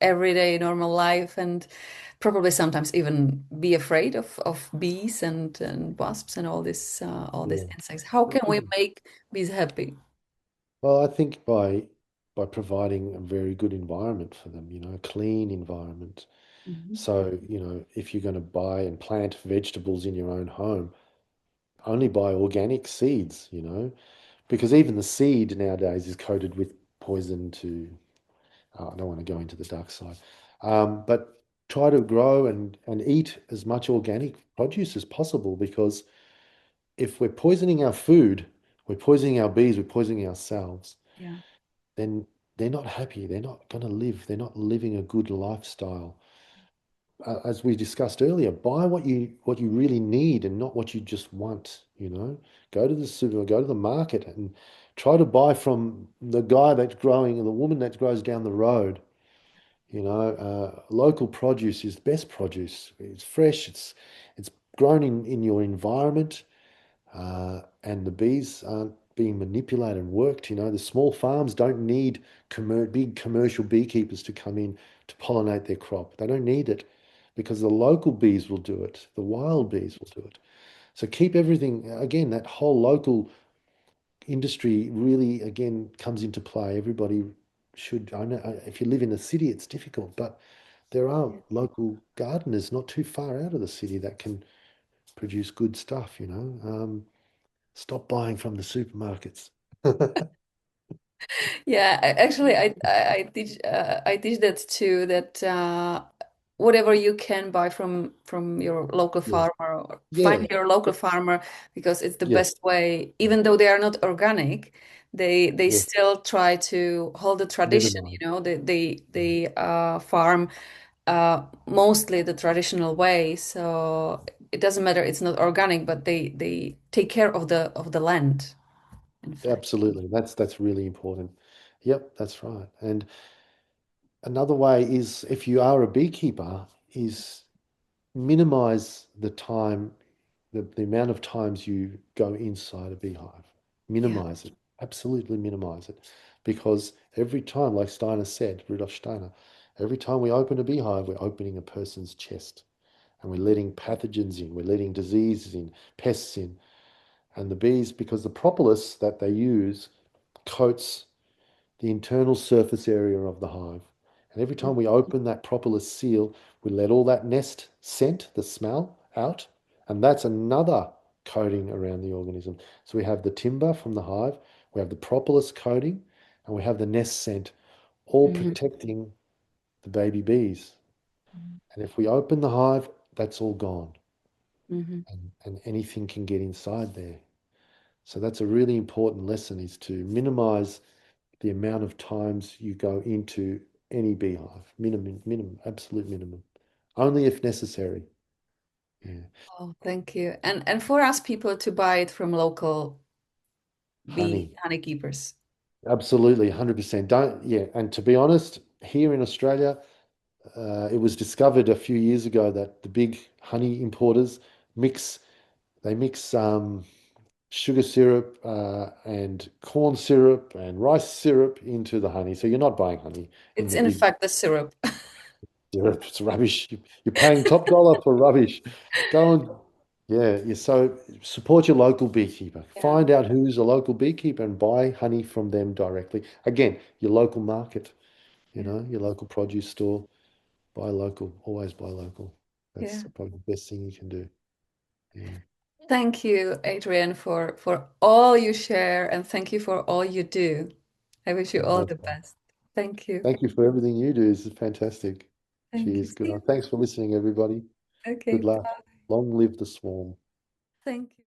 Mm. everyday normal life and probably sometimes even be afraid of bees and wasps and all these Yeah. insects. How can we make bees happy? Well, I think by providing a very good environment for them, a clean environment. Mhm. So, if you're going to buy and plant vegetables in your own home, only buy organic seeds, because even the seed nowadays is coated with poison to, I don't want to go into the dark side. But try to grow and eat as much organic produce as possible, because if we're poisoning our food, we're poisoning our bees, we're poisoning ourselves, Yeah. then they're not happy. They're not going to live. They're not living a good lifestyle. As we discussed earlier, buy what you really need and not what you just want, Go to the supermarket, go to the market and try to buy from the guy that's growing and the woman that grows down the road. Local produce is best produce. It's fresh, it's grown in your environment, and the bees aren't being manipulated and worked. The small farms don't need big commercial beekeepers to come in to pollinate their crop. They don't need it because the local bees will do it. The wild bees will do it. So keep everything, again, that whole local industry really, again, comes into play. Everybody should, I know if you live in a city, it's difficult, but there are local gardeners not too far out of the city that can produce good stuff. Stop buying from the supermarkets. Yeah, actually, I teach that too. That whatever you can buy from your local Yeah. farmer, or find Yeah. your local farmer because it's the Yeah. best way. Even though they are not organic, they Yeah. still try to hold the tradition. Minimize. They farm mostly the traditional way. So it doesn't matter. It's not organic, but they take care of the land. In fact. Absolutely. That's really important. Yep, that's right. And another way is, if you are a beekeeper, is minimize the time, the amount of times you go inside a beehive. Yeah. Minimize it. Absolutely minimize it. Because every time, like Steiner said, Rudolf Steiner, every time we open a beehive, we're opening a person's chest. And we're letting pathogens in, we're letting diseases in, pests in. And the bees, because the propolis that they use coats the internal surface area of the hive. And every time we open that propolis seal, we let all that nest scent, the smell, out. And that's another coating around the organism. So we have the timber from the hive, we have the propolis coating, and we have the nest scent, all Mhm. protecting the baby bees. And if we open the hive, that's all gone. Mhm. And anything can get inside there. So that's a really important lesson, is to minimize the amount of times you go into any beehive. Minimum, absolute minimum. Only if necessary. Yeah. Oh, thank you. And for us people to buy it from local bee Honey. honey keepers. Absolutely, 100%. Don't, yeah. And to be honest, here in Australia, it was discovered a few years ago that the big honey importers mix, they mix sugar syrup and corn syrup and rice syrup into the honey. So you're not buying honey in It's the in big fact the syrup. syrup. It's rubbish. You're paying top dollar for rubbish. Go and, yeah, so support your local beekeeper. Yeah. Find out who's a local beekeeper and buy honey from them directly. Again, your local market, Yeah. your local produce store. Buy local. Always buy local. Yeah. That's probably the best thing you can do. Yeah. Thank you, Adrian, for all you share, and thank you for all you do. I wish you all No the problem. best. Thank you. Thank you for everything you do. This is fantastic. Thank you. Cheers. See Good you. on. Thanks for listening, everybody. Okay, Good luck. bye. Long live the swarm. Thank you.